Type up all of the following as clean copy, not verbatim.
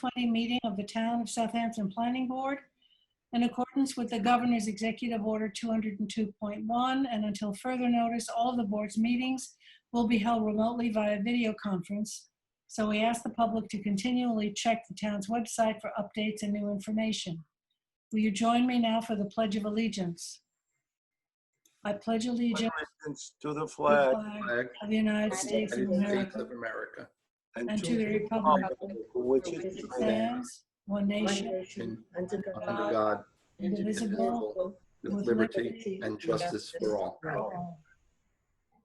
2020 meeting of the Town of Southampton Planning Board. In accordance with the Governor's Executive Order 202.1, and until further notice, all of the board's meetings will be held remotely via video conference. So we ask the public to continually check the town's website for updates and new information. Will you join me now for the Pledge of Allegiance? I pledge allegiance to the to the flag flag of the United States of America and to the republic for which which it stands, one nation, under God, God, indivisible, with liberty and justice for all.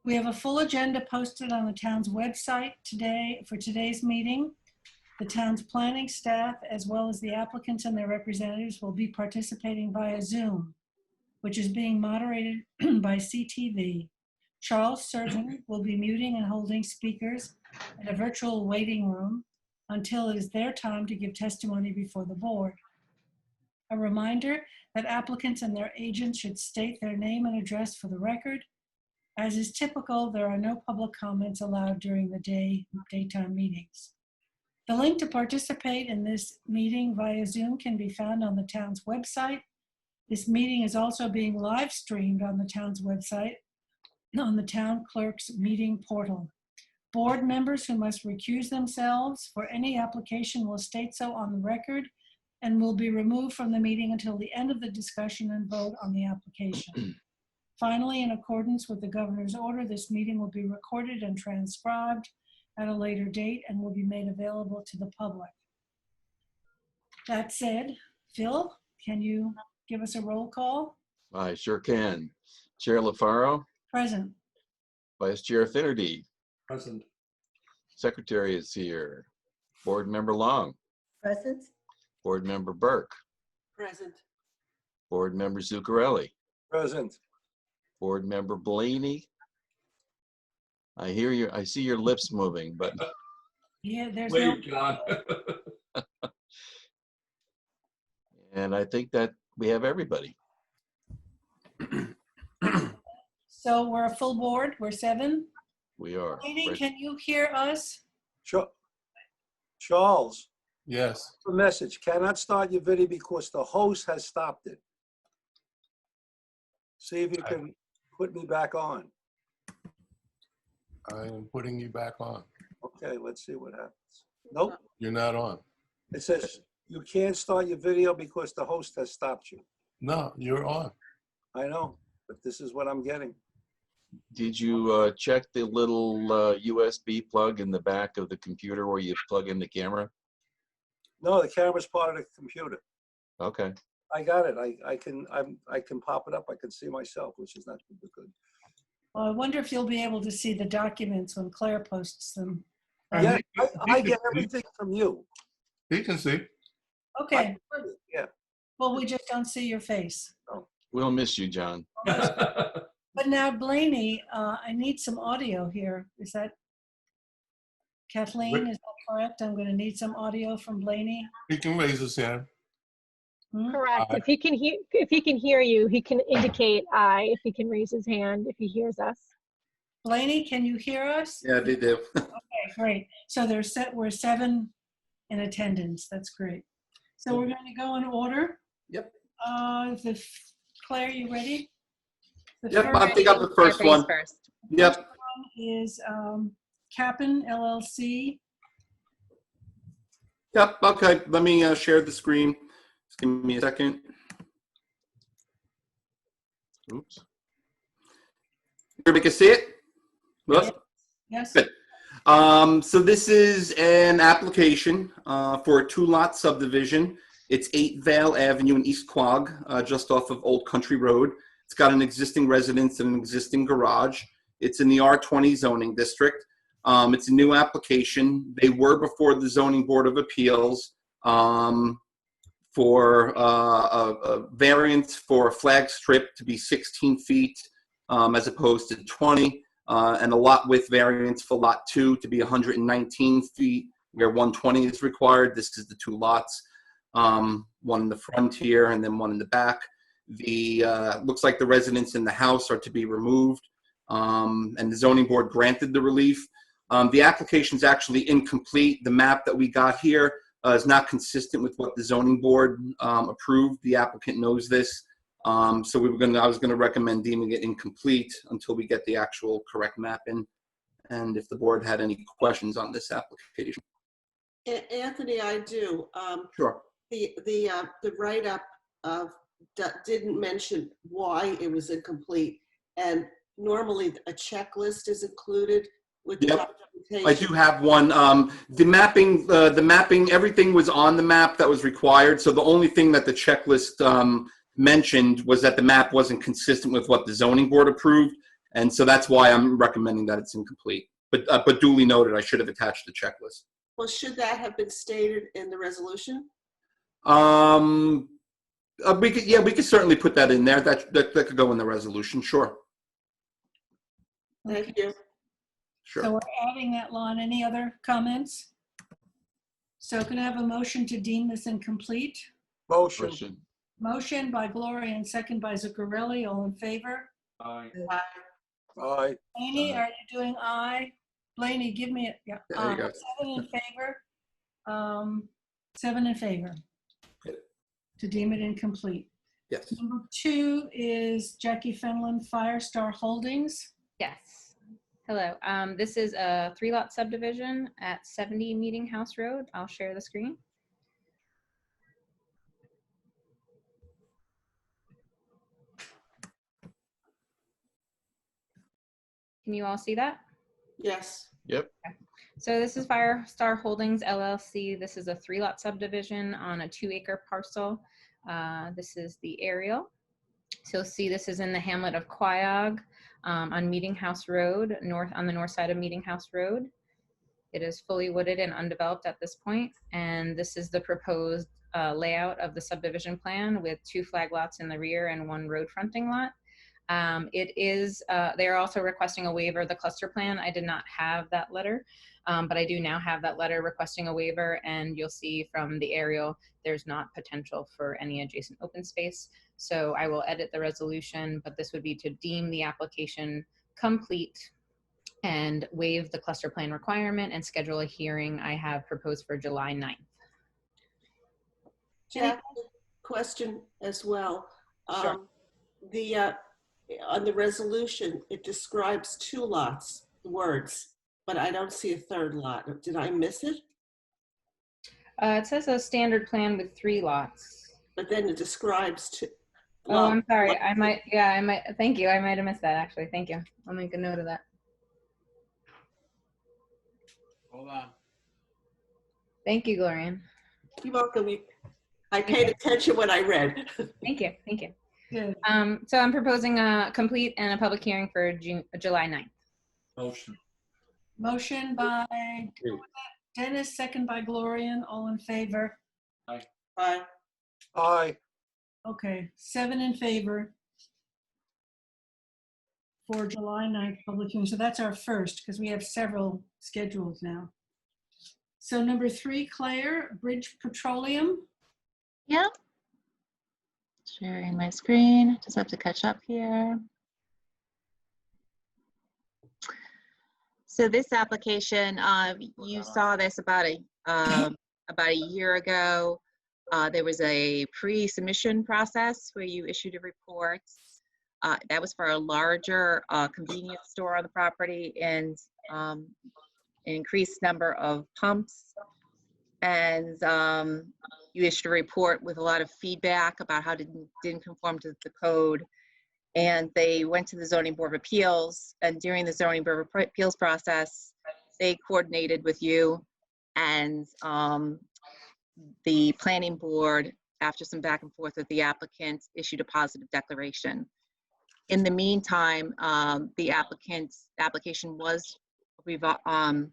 We have a full agenda posted on the town's website today for today's meeting. The town's planning staff, as well as the applicants and their representatives, will be participating via Zoom, which is being moderated by CTV. Charles Surgeon will be muting and holding speakers in a virtual waiting room until it is their time to give testimony before the board. A reminder that applicants and their agents should state their name and address for the record. As is typical, there are no public comments allowed during the daytime meetings. The link to participate in this meeting via Zoom can be found on the town's website. This meeting is also being live streamed on the town's website on the town clerk's meeting portal. Board members who must recuse themselves for any application will state so on the record and will be removed from the meeting until the end of the discussion and vote on the application. Finally, in accordance with the governor's order, this meeting will be recorded and transcribed at a later date and will be made available to the public. That said, Phil, can you give us a roll call? I sure can. Chair LaFaro, Present. Vice Chair Finnerty, Present. Secretary is here. Board Member Long, Present? Board Member Burke, Present. Board Member Zuccarelli, Present. Board Member Blaney. I hear you, I see your lips moving, but Yeah, there's Wait, John. and I think that we have everybody. So we're a full board, we're 7. We are. Lady, can you hear us? Charles, Yes, the message, cannot start your video because the host has stopped it. See if you can put me back on. I am putting you back on. Okay, let's see what happens. Nope, You're not on. it says you can't start your video because the host has stopped you. No, you're on. I know, but this is what I'm getting. Did you check the little USB plug in the back of the computer where you plug in the camera? No, the camera's part of the computer. Okay. I got it. I can pop it up. I can see myself, which is not good. Well, I wonder if you'll be able to see the documents when Claire posts them. Yeah, I get everything from you. He can see. Okay, Yeah. well, we just don't see your face. We'll miss you, John. But now, Blaney, I need some audio here. Is that, Kathleen, is that correct? I'm going to need some audio from Blaney. He can raise his hand. Correct. If he can hear you, he can indicate aye. If he can raise his hand, if he hears us. Blaney, can you hear us? Yeah, they do. Okay, great. So we're 7 in attendance. That's great. So we're going to go in order. Yep. Claire, you ready? The Yep, first I think I'm the first one. Yep. one is Cap'n LLC. Yep, okay. Let me share the screen. Just give me a second. Oops. Everybody can see it? Look. Yes. Good. So this is an application for a 2-lot subdivision. It's 8 Vale Avenue in East Quogue, just off of Old Country Road. It's got an existing residence and an existing garage. It's in the R20 zoning district. It's a new application. They were before the Zoning Board of Appeals for a variance for a flag strip to be 16 feet as opposed to 20, and a lot width variance for lot 2 to be 119 feet where 120 is required. This is the 2 lots, one in the front here and then one in the back. The looks like the residents in the house are to be removed, and the zoning board granted the relief. The application is actually incomplete. The map that we got here is not consistent with what the zoning board approved. The applicant knows this. So I was gonna recommend deeming it incomplete until we get the actual correct map in. And if the board had any questions on this application. Anthony, I do. Sure. The write-up didn't mention why it was incomplete, and normally a checklist is included with the documentation. I do have one. The mapping, everything was on the map that was required. So the only thing that the checklist mentioned was that the map wasn't consistent with what the zoning board approved. And so that's why I'm recommending that it's incomplete. But duly noted, I should have attached the checklist. Well, should that have been stated in the resolution? We could certainly put that in there. That could go in the resolution. Sure. Thank you. Sure. So we're adding that line. Any other comments? So can I have a motion to deem this incomplete? Motion. Motion by Gloria and second by Zuccarelli. All in favor? Aye. Blaney, are you doing aye? Blaney, give me it. Yeah. There you go. 7 in favor. 7 in favor. Good. To deem it incomplete. Yes. Number 2 is Jackie Fenlon, Firestar Holdings. Yes. Hello. This is a 3-lot subdivision at 70 Meetinghouse Road. I'll share the screen. Can you all see that? Yes. Yep. So this is Firestar Holdings LLC. This is a 3-lot subdivision on a 2-acre parcel. This is the aerial. So you'll see this is in the hamlet of Quiog on Meetinghouse Road, on the north side of Meetinghouse Road. It is fully wooded and undeveloped at this point, and this is the proposed layout of the subdivision plan with 2 flag lots in the rear and 1 road fronting lot. They are also requesting a waiver of the cluster plan. I did not have that letter, but I do now have that letter requesting a waiver, and you'll see from the aerial, there's not potential for any adjacent open space. So I will edit the resolution, but this would be to deem the application complete and waive the cluster plan requirement and schedule a hearing I have proposed for July 9th. Jack, question as well. Sure. On the resolution, it describes 2 lots, words, but I don't see a 3rd lot. Did I miss it? It says a standard plan with 3 lots. But then it describes 2. Oh, I'm sorry. I might, thank you. I might have missed that actually. Thank you. I'll make a note of that. Hold on. Thank you, Glorian. You're welcome. I paid attention when I read. Thank you. Thank you. Good. So I'm proposing a complete and a public hearing for July 9th. Motion. Motion by Dennis, second by Glorian. All in favor? Bye. Aye. Okay, 7 in favor for July 9th public hearing. So that's our first, because we have several scheduled now. So number 3, Claire, Bridge Petroleum. Yeah. Sharing my screen. Just have to catch up here. So this application, you saw this about a year ago. There was a pre-submission process where you issued a report. That was for a larger convenience store on the property and an increased number of pumps. And you issued a report with a lot of feedback about how it didn't conform to the code. And they went to the Zoning Board of Appeals. And during the Zoning Board of Appeals process, they coordinated with you and the planning board, after some back and forth with the applicant, issued a positive declaration. In the meantime, the applicant's application was withdrawn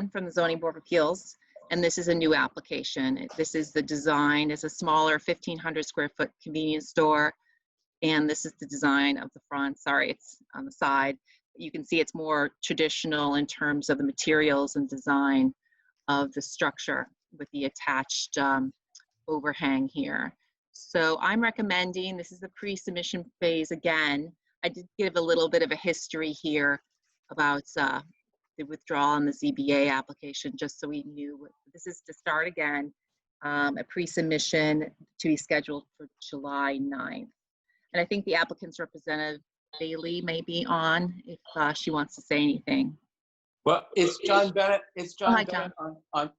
from the Zoning Board of Appeals, and this is a new application. This is the design. It's a smaller 1,500 square foot convenience store, and this is the design of the front. Sorry, it's on the side. You can see it's more traditional in terms of the materials and design of the structure with the attached overhang here. So I'm recommending, this is the pre-submission phase again. I did give a little bit of a history here about the withdrawal on the ZBA application, just so we knew this is to start again, a pre-submission to be scheduled for July 9th. And I think the applicant's representative, Bailey, may be on if she wants to say anything. Well, it's John Bennett. It's John hi, Bennett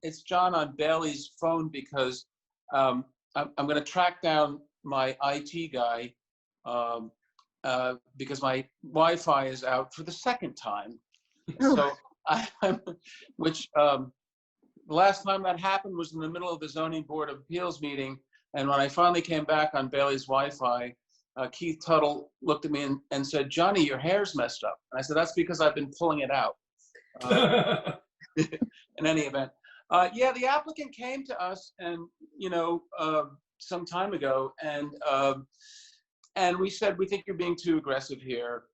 it's John on Bailey's phone because I'm going to track down my IT guy because my Wi-Fi is out for the second time. So which the last time that happened was in the middle of the Zoning Board of Appeals meeting. And when I finally came back on Bailey's Wi-Fi, Keith Tuttle looked at me and said, "Johnny, your hair's messed up." And I said, "That's because I've been pulling it out." In any event, yeah, the applicant came to us and, some time ago, and we said, "We think you're being too aggressive here."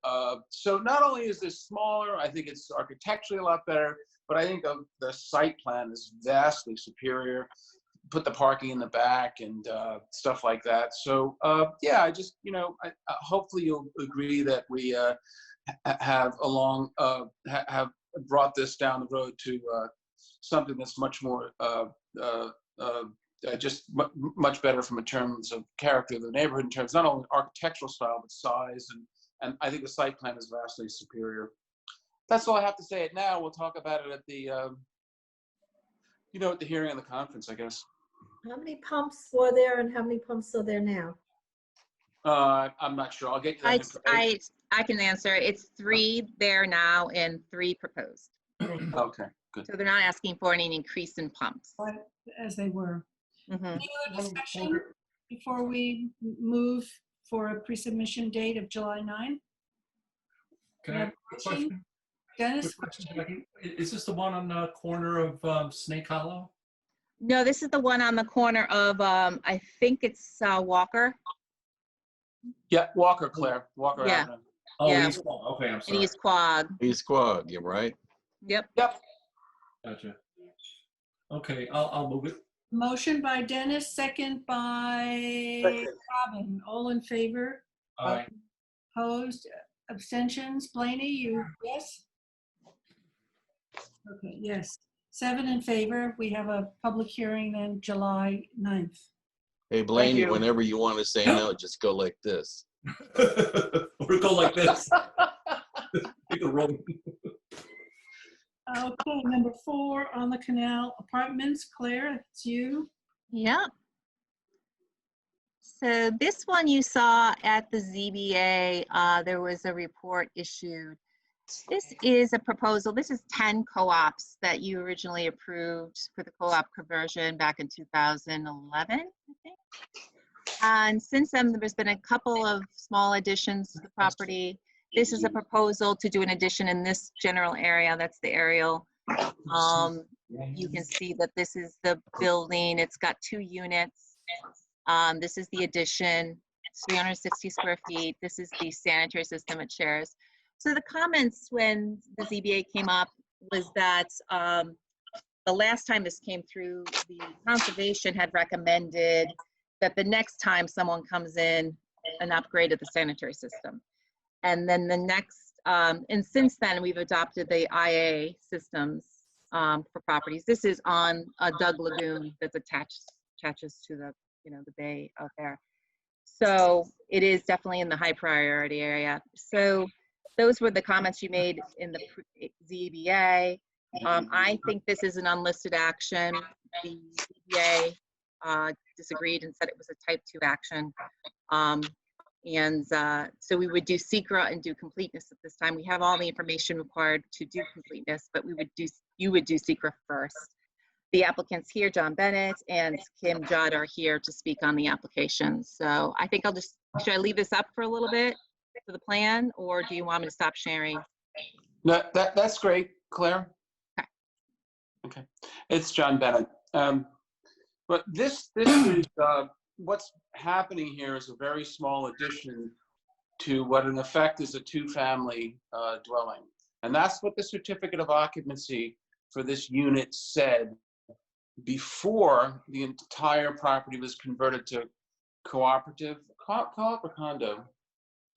So not only is this smaller, I think it's architecturally a lot better, but I think the site plan is vastly superior. Put the parking in the back and stuff like that. So yeah, I just, hopefully you'll agree that we have brought this down the road to something that's much more much better from in terms of character of the neighborhood, in terms not only architectural style but size, and I think the site plan is vastly superior. That's all I have to say. It now. We'll talk about it at the at the hearing on the conference, I guess. How many pumps were there and how many pumps are there now? I'm not sure. I'll get you that information. I can answer. It's 3 there now and 3 proposed. Okay, good. So they're not asking for any increase in pumps. As they were. Mm-hmm. Any other discussion before we move for a pre-submission date of July 9? Can I have a question? Dennis? Question. Is this the one on the corner of Snake Hollow? No, this is the one on the corner of, I think it's Walker. Yeah, Walker, Claire. Walker Yeah. Avenue. Oh, Yeah. East Quogue. Okay, I'm And sorry. East Quogue. East Quogue, you're right. Yep. Gotcha. Okay, I'll move it. Motion by Dennis, second by Robin. All in favor? All right. Opposed? Abstentions? Blaney, you yes? Okay, yes. 7 in favor. We have a public hearing then July 9th. Hey, Blaney, you. whenever you want to say no, just go like this. Or go like this. Take a roll. Okay, number 4 on the Canal Apartments. Claire, it's you. Yep. So this one you saw at the ZBA, there was a report issued. This is a proposal. This is 10 co-ops that you originally approved for the co-op conversion back in 2011, I think. And since then, there's been a couple of small additions to the property. This is a proposal to do an addition in this general area. That's the aerial. You can see that this is the building. It's got 2 units. This is the addition. It's 360 square feet. This is the sanitary system it shares. So the comments when the ZBA came up was that the last time this came through, the conservation had recommended that the next time someone comes in, an upgrade of the sanitary system. And then the next, and since then we've adopted the IA systems for properties. This is on a Dug Lagoon that's attaches to the, the bay out there. So it is definitely in the high priority area. So those were the comments you made in the ZBA. I think this is an unlisted action. The ZBA disagreed and said it was a type 2 action. So we would do secra and do completeness at this time. We have all the information required to do completeness, but you would do secra first. The applicants here, John Bennett and Kim Judd, are here to speak on the application. So I think should I leave this up for a little bit for the plan, or do you want me to stop sharing? No, that's great, Claire. Okay. It's John Bennett. But this is what's happening here is a very small addition to what in effect is a 2-family dwelling. And that's what the certificate of occupancy for this unit said before the entire property was converted to cooperative, co-op or condo?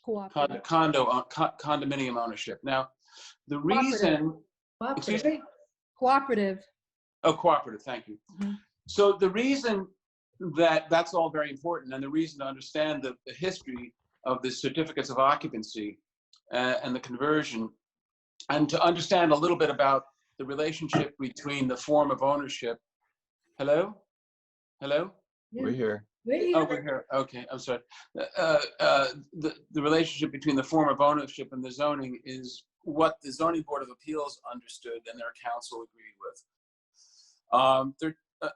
Condominium ownership. Now, the reason Excuse me? Cooperative. Oh, cooperative, thank you. So the reason that that's all very important, and the reason to understand the history of the certificates of occupancy and the conversion, and to understand a little bit about the relationship between the form of ownership. Hello? Hello? We're here. Oh, we're here. Okay, I'm sorry. The relationship between the form of ownership and the zoning is what the Zoning Board of Appeals understood and their council agreed with.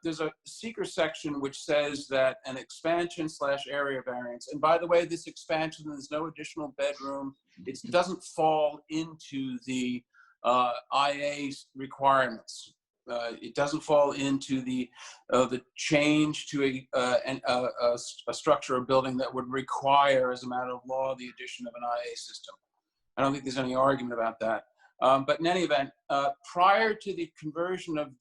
There's a seeker section which says that an expansion / area variance, and by the way, this expansion, there's no additional bedroom. It doesn't fall into the IA requirements. It doesn't fall into the change to a structure or building that would require, as a matter of law, the addition of an IA system. I don't think there's any argument about that. But in any event, prior to the conversion of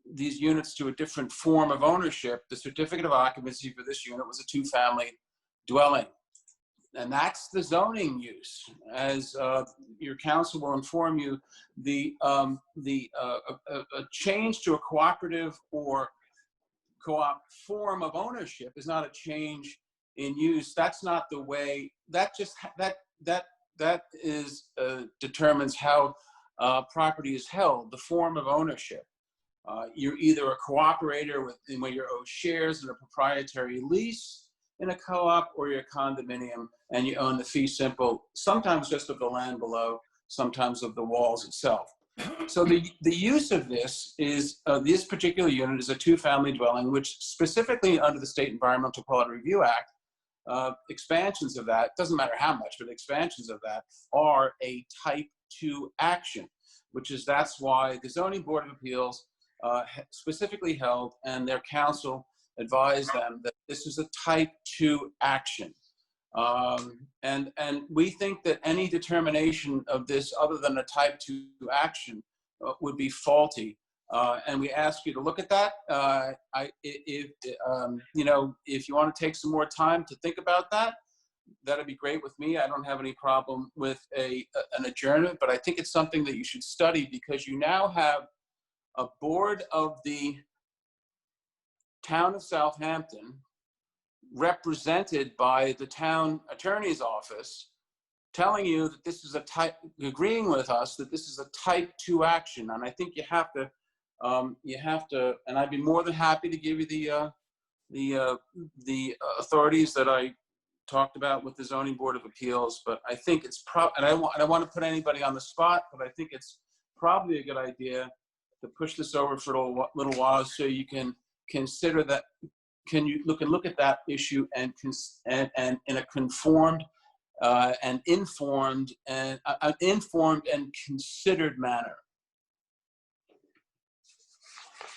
these units to a different form of ownership, the certificate of occupancy for this unit was a 2-family dwelling. And that's the zoning use. As your council will inform you, a change to a cooperative or co-op form of ownership is not a change in use. That's not the way, that determines how property is held, the form of ownership. You're either a cooperator where you own shares in a proprietary lease in a co-op, or you're a condominium and you own the fee simple, sometimes just of the land below, sometimes of the walls itself. So the use of this is, this particular unit is a 2-family dwelling, which specifically under the State Environmental Quality Review Act, expansions of that, doesn't matter how much, but expansions of that are a type 2 action, that's why the Zoning Board of Appeals specifically held, and their council advised them that this is a type 2 action. And we think that any determination of this other than a type 2 action would be faulty. And we ask you to look at that. If you want to take some more time to think about that, that'd be great with me. I don't have any problem with an adjournment, but I think it's something that you should study, because you now have a board of the town of Southampton, represented by the town attorney's office, telling you that this is agreeing with us that this is a type 2 action. And I think you have to, and I'd be more than happy to give you the authorities that I talked about with the Zoning Board of Appeals. But I think it's and I don't want to put anybody on the spot, but I think it's probably a good idea to push this over for a little while, so you can consider that. Can you look at that issue and in a conformed and informed and considered manner?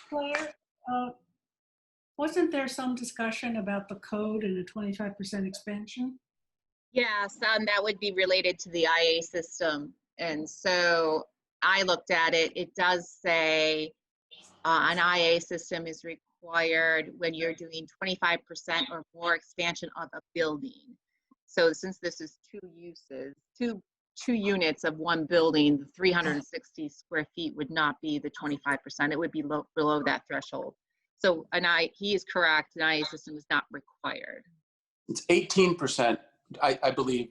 Claire, wasn't there some discussion about the code and a 25% expansion? Yes, that would be related to the IA system. And so I looked at it. It does say an IA system is required when you're doing 25% or more expansion of a building. So since this is 2 uses, two units of one building, the 360 square feet would not be the 25%. It would be below that threshold. So he is correct. An IA system is not required. It's 18%, I believe.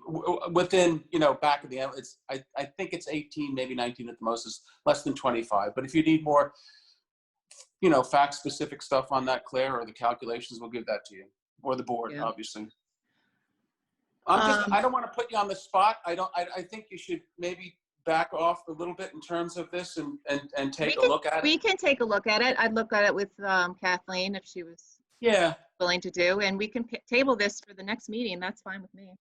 Within, back of the end, I think it's 18, maybe 19 at the most. It's less than 25. But if you need more, fact-specific stuff on that, Claire, or the calculations, we'll give that to you, or the board, yeah. Obviously. I don't want to put you on the spot. I think you should maybe back off a little bit in terms of this and take a look at it. We can take a look at it. I'd look at it with Kathleen if she was willing to do, and we can table this for the next meeting. That's fine with me.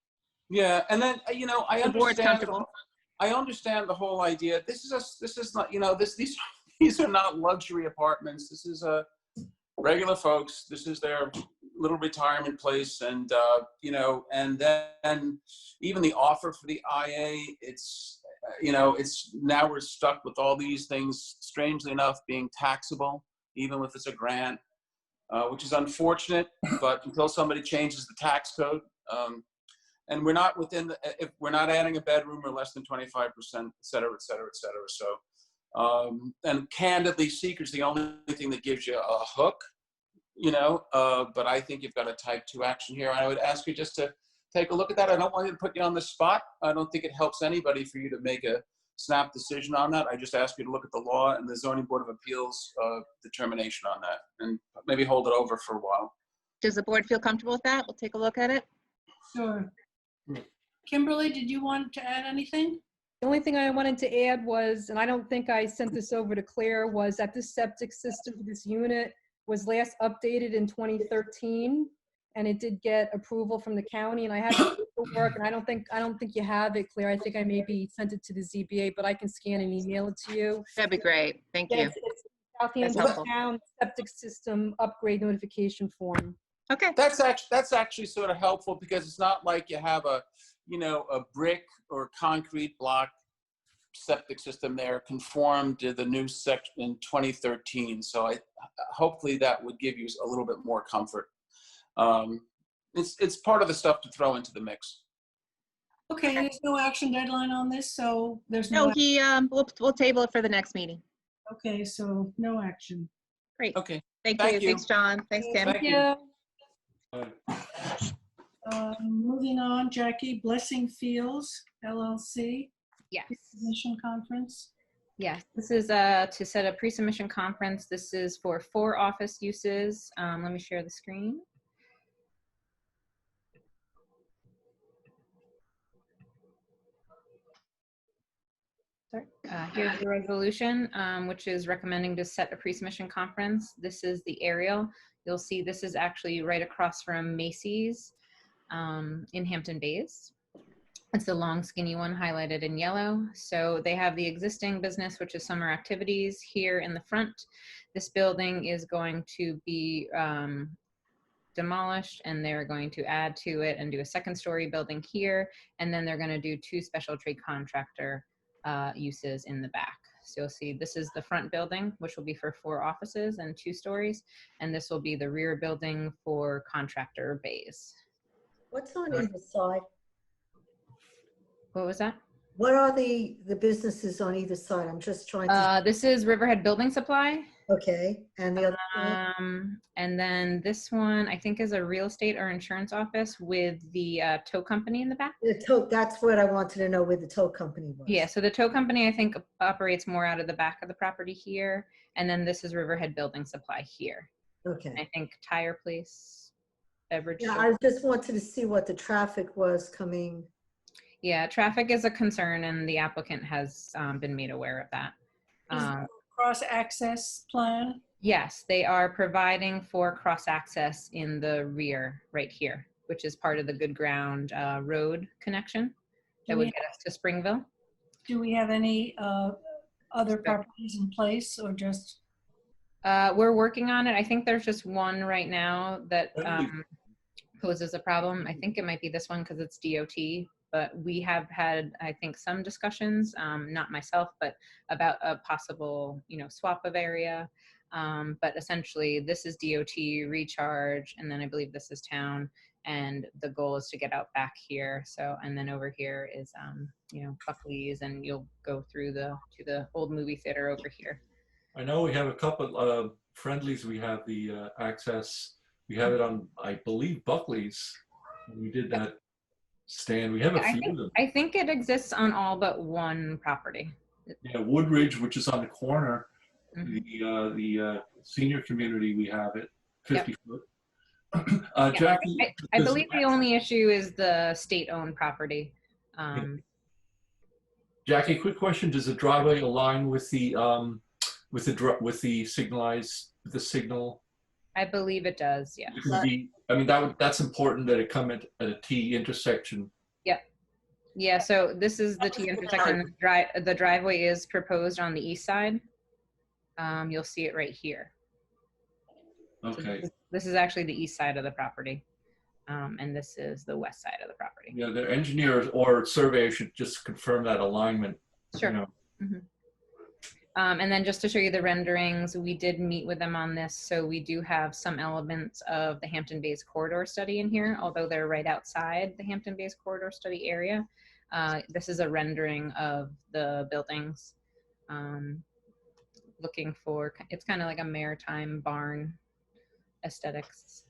Yeah, and then I understand. I understand the whole idea. This is not these are not luxury apartments. This is regular folks. This is their little retirement place, and and then even the offer for the IA, it's now we're stuck with all these things, strangely enough, being taxable, even if it's a grant, which is unfortunate. But until somebody changes the tax code, And we're not within, if we're not adding a bedroom or less than 25%, et cetera, et cetera, et cetera. So, and candidly, seeker's the only thing that gives you a hook, you know, but I think you've got a type 2 action here. I would ask you just to take a look at that. I don't want you to put you on the spot. I don't think it helps anybody for you to make a snap decision on that. I just ask you to look at the law and the Zoning Board of Appeals determination on that, and maybe hold it over for a while. Does the board feel comfortable with that? We'll take a look at it. Sure. Kimberly, did you want to add anything? The only thing I wanted to add was, and I don't think I sent this over to Claire, was that this septic system for this unit was last updated in 2013, and it did get approval from the county, and I have the paperwork, and I don't think you have it, Claire. I think I maybe sent it to the ZBA, but I can scan and email it to you. That'd be great. Thank you. Yes, it's Southampton Town Septic System Upgrade Notification Form. Okay. That's actually sort of helpful, because it's not like you have a, you know, a brick or concrete block septic system there conformed to the new section in 2013. So hopefully that would give you a little bit more comfort. It's part of the stuff to throw into the mix. Okay, there's no action deadline on this, so there's No, no. we'll table it for the next meeting. Okay, so no action. Great. Okay. Thank you. Thanks, John. Thanks, Kim. Thank you. Moving on, Jackie, Blessing Fields, LLC. Yes. Submission conference. Yes, this is to set a pre-submission conference. This is for 4 office uses. Let me share the screen. Here's the resolution, which is recommending to set a pre-submission conference. This is the aerial. You'll see this is actually right across from Macy's in Hampton Bays. It's the long skinny one highlighted in yellow. So they have the existing business, which is summer activities here in the front. This building is going to be demolished, and they're going to add to it and do a 2nd-story building here. And then they're going to do 2 special trade contractor uses in the back. So you'll see this is the front building, which will be for 4 offices and 2 stories. And this will be the rear building for contractor bays. What's on either side? What was that? What are the businesses on either side? I'm just trying to. This is Riverhead Building Supply. Okay, and the other one? And then this one, I think, is a real estate or insurance office with the tow company in the back. The tow, that's what I wanted to know, where the tow company was. Yeah, so the tow company, I think, operates more out of the back of the property here. And then this is Riverhead Building Supply here. Okay. And I think Tire Place, beverage. Yeah, store. I just wanted to see what the traffic was coming. Yeah, traffic is a concern, and the applicant has been made aware of that. Cross-access plan. Yes, they are providing for cross-access in the rear right here, which is part of the Good Ground road connection that would get us to Springville. Do we have any other properties in place, or just? We're working on it. I think there's just one right now that poses a problem. I think it might be this one because it's DOT. But we have had, I think, some discussions, not myself, but about a possible, you know, swap of area. But essentially, this is DOT recharge, and then I believe this is town, and the goal is to get out back here. So, and then over here is, you know, Buckley's, and you'll go through to the old movie theater over here. I know we have a couple of friendlies. We have the access. We have it on, I believe, Buckley's. We did that. Stan, we have a few of them. I think it exists on all but one property. Yeah, Woodridge, which is on the corner, the senior community, we have it, 50 foot. Jackie, I believe the only issue is the state-owned property. Jackie, quick question: does the driveway align with the signal? I believe it does. Yeah. I mean, that's important that it come at a T intersection. Yep. Yeah. So this is the T intersection. The driveway is proposed on the east side. You'll see it right here. Okay. So this is actually the east side of the property, and this is the west side of the property. Yeah, the engineers or surveyor should just confirm that alignment. Sure. You know. And then just to show you the renderings, we did meet with them on this. So we do have some elements of the Hampton Bays corridor study in here, although they're right outside the Hampton Bays corridor study area. This is a rendering of the buildings. Looking for, it's kind of like a maritime barn aesthetics.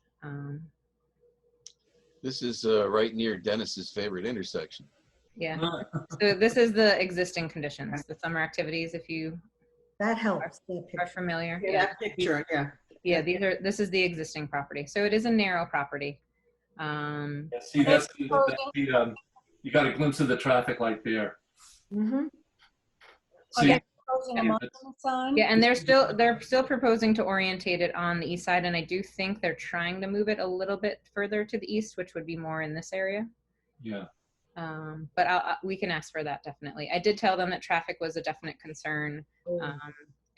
This is right near Dennis's favorite intersection. Yeah. So this is the existing conditions, the summer activities, if you That helps. are familiar. Yeah, that picture, yeah. Yeah, this is the existing property. So it is a narrow property. Yeah, see, that's the, you got a glimpse of the traffic light there. Mm-hmm. See, Yeah. Proposing a monument sign? Yeah, and they're still proposing to orientate it on the east side, and I do think they're trying to move it a little bit further to the east, which would be more in this area. yeah. But we can ask for that, definitely. I did tell them that traffic was a definite concern,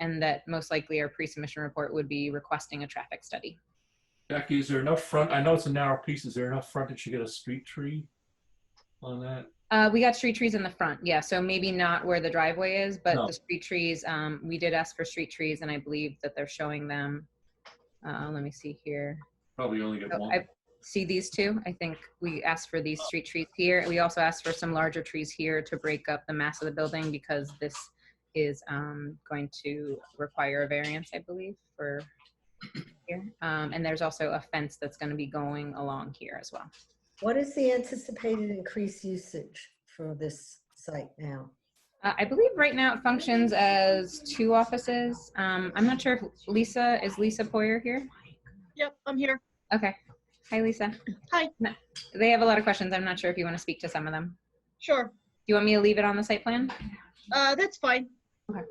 and that most likely our pre-submission report would be requesting a traffic study. Jackie, is there enough front? I know it's a narrow piece. Is there enough frontage to get a street tree on that? We got street trees in the front, yeah. So maybe not where the driveway is, but No. the street trees, we did ask for street trees, and I believe that they're showing them. Let me see here. Probably only get So one. I see these two. I think we asked for these street trees here. We also asked for some larger trees here to break up the mass of the building, because this is going to require a variance, I believe, for here. And there's also a fence that's going to be going along here as well. What is the anticipated increased usage for this site now? I believe right now it functions as 2 offices. I'm not sure if is Lisa Poyer here? Yep, I'm here. Okay. Hi, Lisa. Hi. No, they have a lot of questions. I'm not sure if you want to speak to some of them. Sure. Do you want me to leave it on the site plan? That's fine. Okay.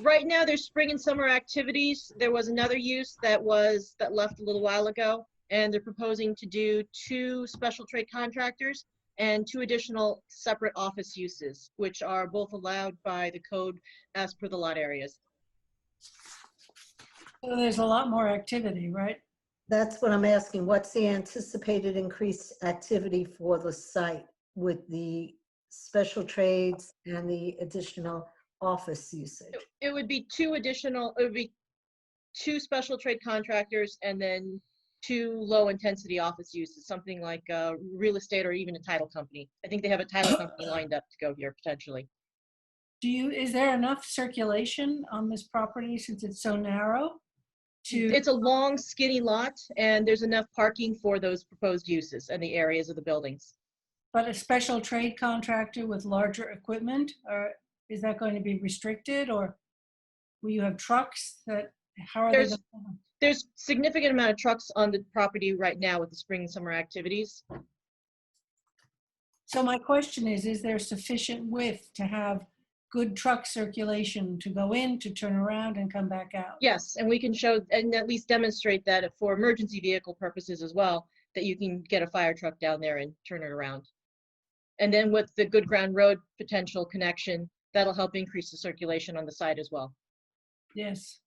Right now, there's spring and summer activities. There was another use that left a little while ago, and they're proposing to do 2 special trade contractors and 2 additional separate office uses, which are both allowed by the code as per the lot areas. So there's a lot more activity, right? That's what I'm asking. What's the anticipated increased activity for the site with the special trades and the additional office usage? It would be 2 special trade contractors and then 2 low intensity office uses, something like real estate or even a title company. I think they have a title company lined up to go here potentially. Is there enough circulation on this property since it's so narrow? It's a long, skinny lot, and there's enough parking for those proposed uses and the areas of the buildings. But a special trade contractor with larger equipment, or is that going to be restricted, or will you have trucks how are they? There's significant amount of trucks on the property right now with the spring and summer activities. So my question is there sufficient width to have good truck circulation to go in, to turn around and come back out? Yes, and we can show and at least demonstrate that for emergency vehicle purposes as well, that you can get a fire truck down there and turn it around. And then with the Good Ground Road potential connection, that'll help increase the circulation on the site as well. Yes.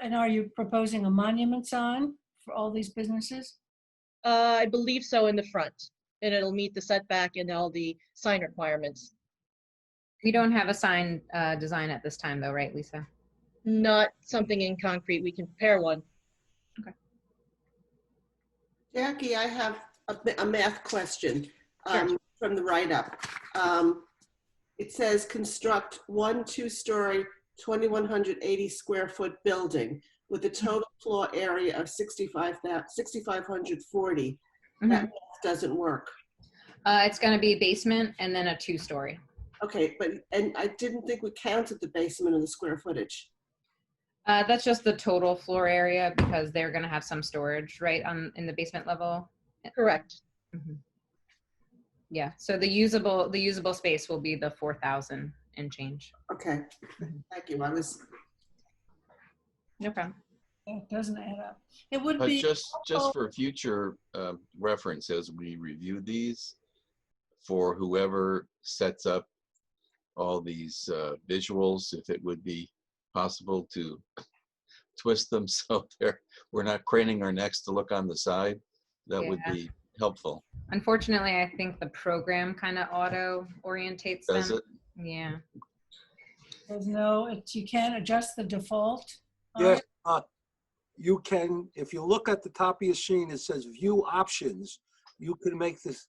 And are you proposing a monument sign for all these businesses? I believe so, in the front, and it'll meet the setback and all the sign requirements. We don't have a sign design at this time though, right, Lisa? Not something in concrete. We can prepare one. Okay. Jackie, I have a math question from the write-up. It says construct 1 2-story, 2,180 square foot building with a total floor area of 6,540. That math doesn't work. It's going to be basement and then a 2-story. Okay, and I didn't think we counted the basement and the square footage. That's just the total floor area because they're going to have some storage right in the basement level. Correct. Mm-hmm. Yeah. So the usable space will be the 4,000 and change. Okay. Thank you. No problem. It doesn't add up. It would But be just for future reference as we review these, for whoever sets up all these visuals, if it would be possible to twist them so we're not craning our necks to look on the side, that would be helpful. Unfortunately, I think the program kind of auto orientates them. Does it? Yeah. There's no, you can't adjust the default. Yes, you can, if you look at the top of your screen, it says view options. You can make this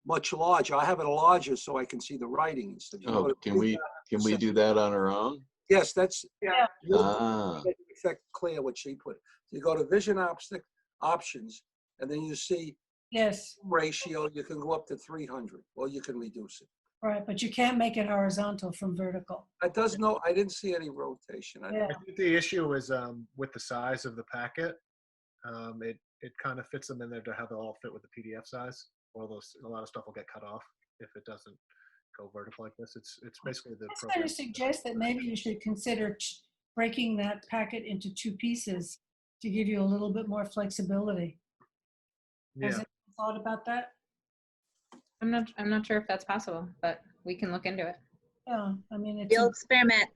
much larger. I have it larger so I can see the writing instead. You Oh, go to can we do that on our own? Yes, that's, Yeah. Ah, Affect Claire what she put. So you go to vision options, and then you see Yes, ratio, you can go up to 300, or you can reduce it. right, but you can't make it horizontal from vertical. It does no, I didn't see any rotation. Yeah. I think the issue is with the size of the packet. It kind of fits them in there to have it all fit with the PDF size. A lot of stuff will get cut off if it doesn't go vertical like this. It's basically the I was program. going to suggest that maybe you should consider breaking that packet into 2 pieces to give you a little bit more flexibility. Has Yeah. anyone thought about that? I'm not sure if that's possible, but we can look into it. Yeah, I mean, it's We'll experiment.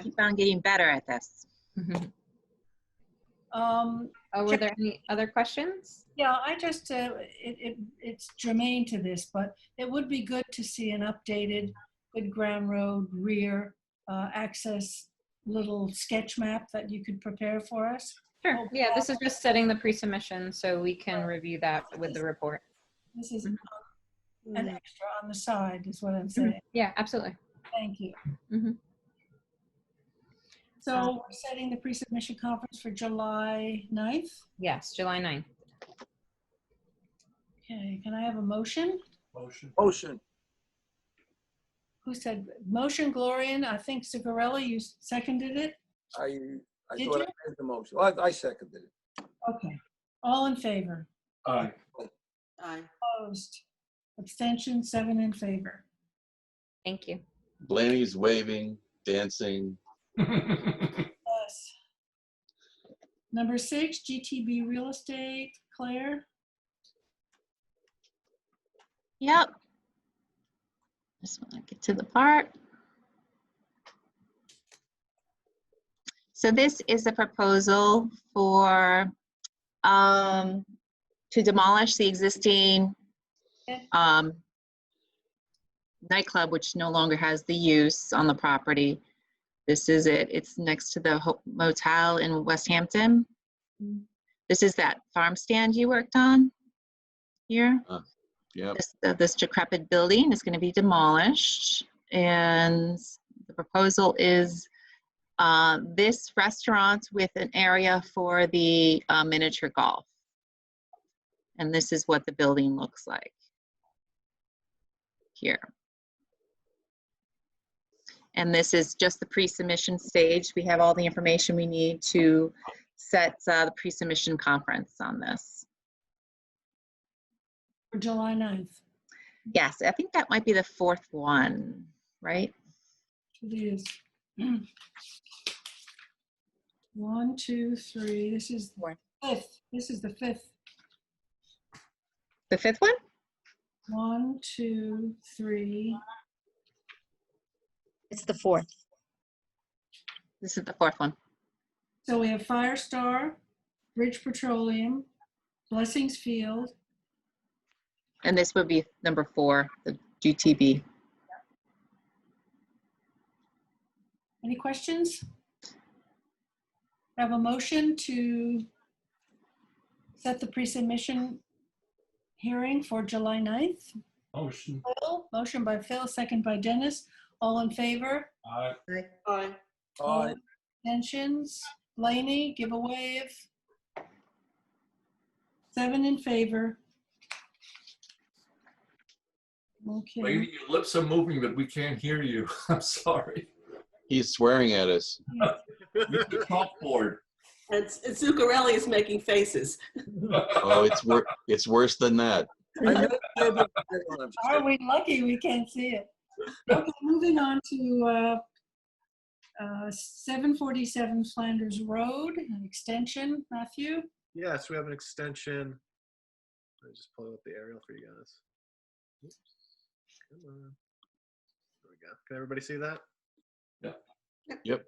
Keep on getting better at this. Were there any other questions? yeah, I just it's germane to this, but it would be good to see an updated Good Ground Road rear access little sketch map that you could prepare for us. Sure. Yeah, this is just setting the pre-submission so we can review that with the report. This is an extra on the side is what I'm saying. Yeah, absolutely. Thank you. Mhm. So we're setting the pre-submission conference for July 9th. Yes, July 9th. Okay, can I have a motion? Motion. Who said motion? Glorian, I think Zuccarelli, you seconded it? I Did thought you? I made the motion. I seconded it. Okay, all in favor? Aye. Aye. Opposed? Abstention, 7 in favor. Thank you. Blaney's waving, dancing. Yes. Number 6, GTB Real Estate, Claire? Yep. Just want to get to the part. So this is a proposal for to demolish the existing nightclub, which no longer has the use on the property. This is it. It's next to the motel in West Hampton. This is that farm stand you worked on here. Yep. This decrepit building is going to be demolished, and the proposal is this restaurant with an area for the miniature golf. And this is what the building looks like here. And this is just the pre-submission stage. We have all the information we need to set the pre-submission conference on this. For July 9th. Yes, I think that might be the 4th one, right? It is. 1, 2, 3. This is the 5th. This is the 5th. The 5th one? 1, 2, 3. It's the 4th. This is the 4th one. So we have Firestar, Bridge Petroleum, Blessings Field. And this would be number 4, the GTB. Any questions? I have a motion to set the pre-submission hearing for July 9th. Motion. Phil, motion by Phil, second by Dennis. All in favor? Aye. Aye. Aye. Abstentions? Blaney, give a wave. 7 in favor. Okay. Lady, your lips are moving, but we can't hear you. I'm sorry. He's swearing at us. Use the chalkboard. And Zuccarelli is making faces. Oh, it's worse than that. Are we lucky we can't see it? Okay, moving on to 747 Flanders Road, an extension. Matthew? Yes, we have an extension. Let me just pull up the aerial for you guys. Oops. Come on. There we go. Can everybody see that? Yeah. Yep.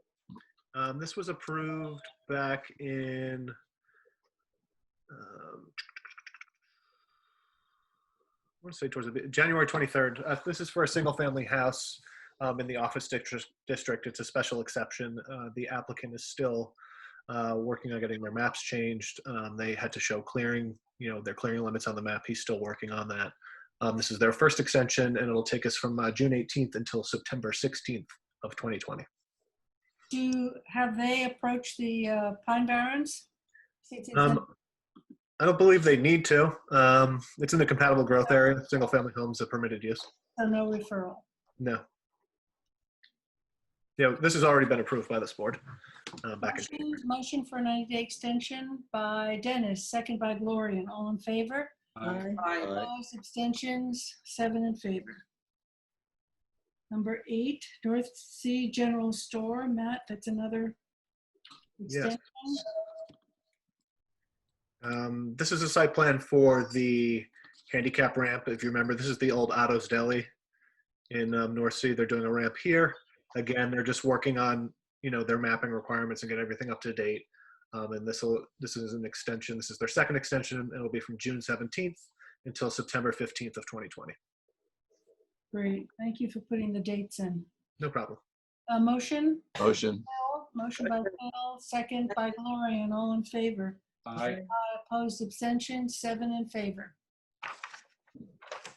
This was approved back in I want to say towards the January 23rd. This is for a single-family house in the office district. It's a special exception. The applicant is still working on getting their maps changed. They had to show clearing, their clearing limits on the map. He's still working on that. This is their first extension, and it'll take us from June 18th until September 16th of 2020. Have they approached the Pine Barrens? I don't believe they need to. It's in the compatible growth area. Single family homes are permitted use. So no referral? No. This has already been approved by this board back in. Motion for a 90-day extension by Dennis, second by Gloria. All in favor? Aye. Opposed, abstentions, 7 in favor. Number 8, North Sea General Store. Matt, that's another extension. Yes. This is a site plan for the handicap ramp. If you remember, this is the old Otto's Deli in North Sea. They're doing a ramp here. Again, they're just working on, their mapping requirements and get everything up to date. And this is an extension. This is their second extension, and it'll be from June 17th until September 15th of 2020. Great. Thank you for putting the dates in. No problem. Motion? Motion. Motion by Phil, second by Gloria, and all in favor. Aye. Opposed, abstentions, 7 in favor.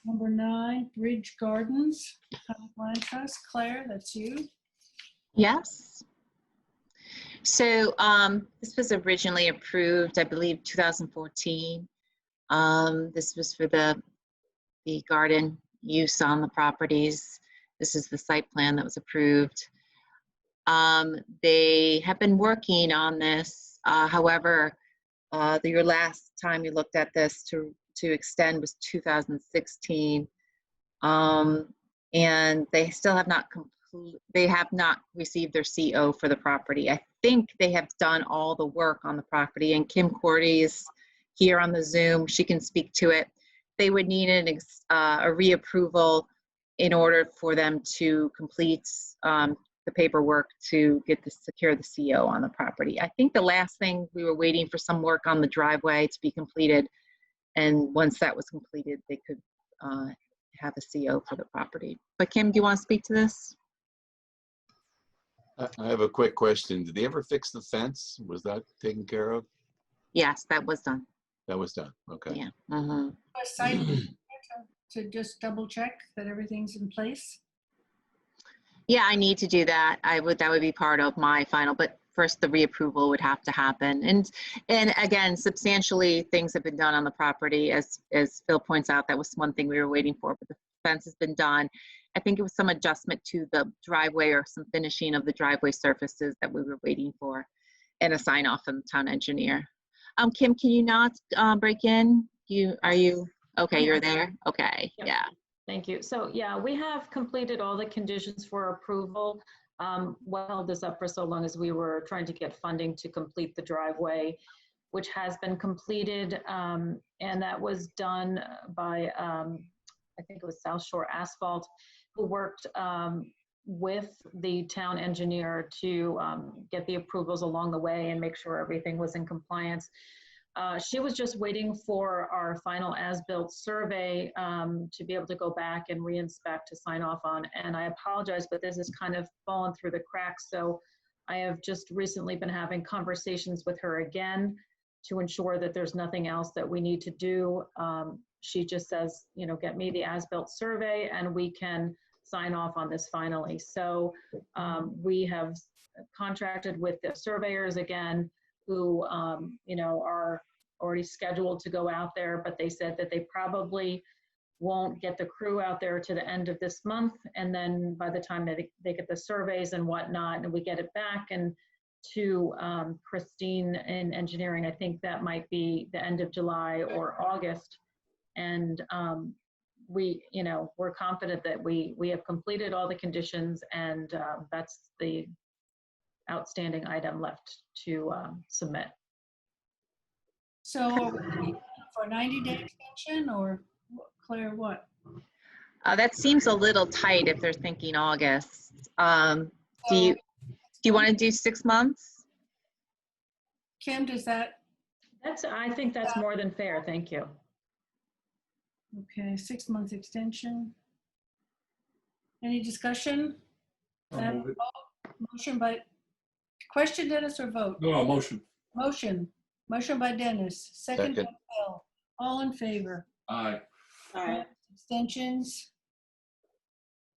Number 9, Bridge Gardens, Public Land Trust. Claire, that's you. Yes. So this was originally approved, I believe, 2014. This was for the garden use on the properties. This is the site plan that was approved. They have been working on this. However, your last time you looked at this to extend was 2016. And they still have not received their CO for the property. I think they have done all the work on the property, and Kim Cordy is here on the Zoom. She can speak to it. They would need a reapproval in order for them to complete the paperwork to secure the CO on the property. I think the last thing, we were waiting for some work on the driveway to be completed. And once that was completed, they could have a CO for the property. But Kim, do you want to speak to this? I have a quick question. Did they ever fix the fence? Was that taken care of? Yes, that was done. That was done. Okay. Yeah. A site to just double check that everything's in place. Yeah, I need to do that. That would be part of my final, but first the reapproval would have to happen. And again, substantially things have been done on the property. As Phil points out, that was one thing we were waiting for, but the fence has been done. I think it was some adjustment to the driveway or some finishing of the driveway surfaces that we were waiting for, and a sign off from the town engineer. Kim, can you not break in? Are you okay? You're there? Okay, Yep. yeah. Thank you. So yeah, we have completed all the conditions for approval. What held this up for so long as we were trying to get funding to complete the driveway, which has been completed. And that was done by, I think it was South Shore Asphalt, who worked with the town engineer to get the approvals along the way and make sure everything was in compliance. She was just waiting for our final as-built survey to be able to go back and re-inspect to sign off on. And I apologize, but this has kind of fallen through the cracks. So I have just recently been having conversations with her again to ensure that there's nothing else that we need to do. She just says, get me the as-built survey and we can sign off on this finally. So we have contracted with the surveyors again, who are already scheduled to go out there, but they said that they probably won't get the crew out there to the end of this month. And then by the time they get the surveys and whatnot, and we get it back and to Christine in engineering, I think that might be the end of July or August. And we're confident that we have completed all the conditions, and that's the outstanding item left to submit. So are we looking for a 90-day extension, or Claire, what? That seems a little tight if they're thinking August. Do you want to do 6 months? Kim, does that? I think that's more than fair. Thank you. Okay, 6 month extension. Any discussion? I'll move it. Motion by, question, Dennis, or vote? No, motion. Motion. Motion by Dennis, second by Second. Phil. All in favor? Aye. Aye. Abstentions?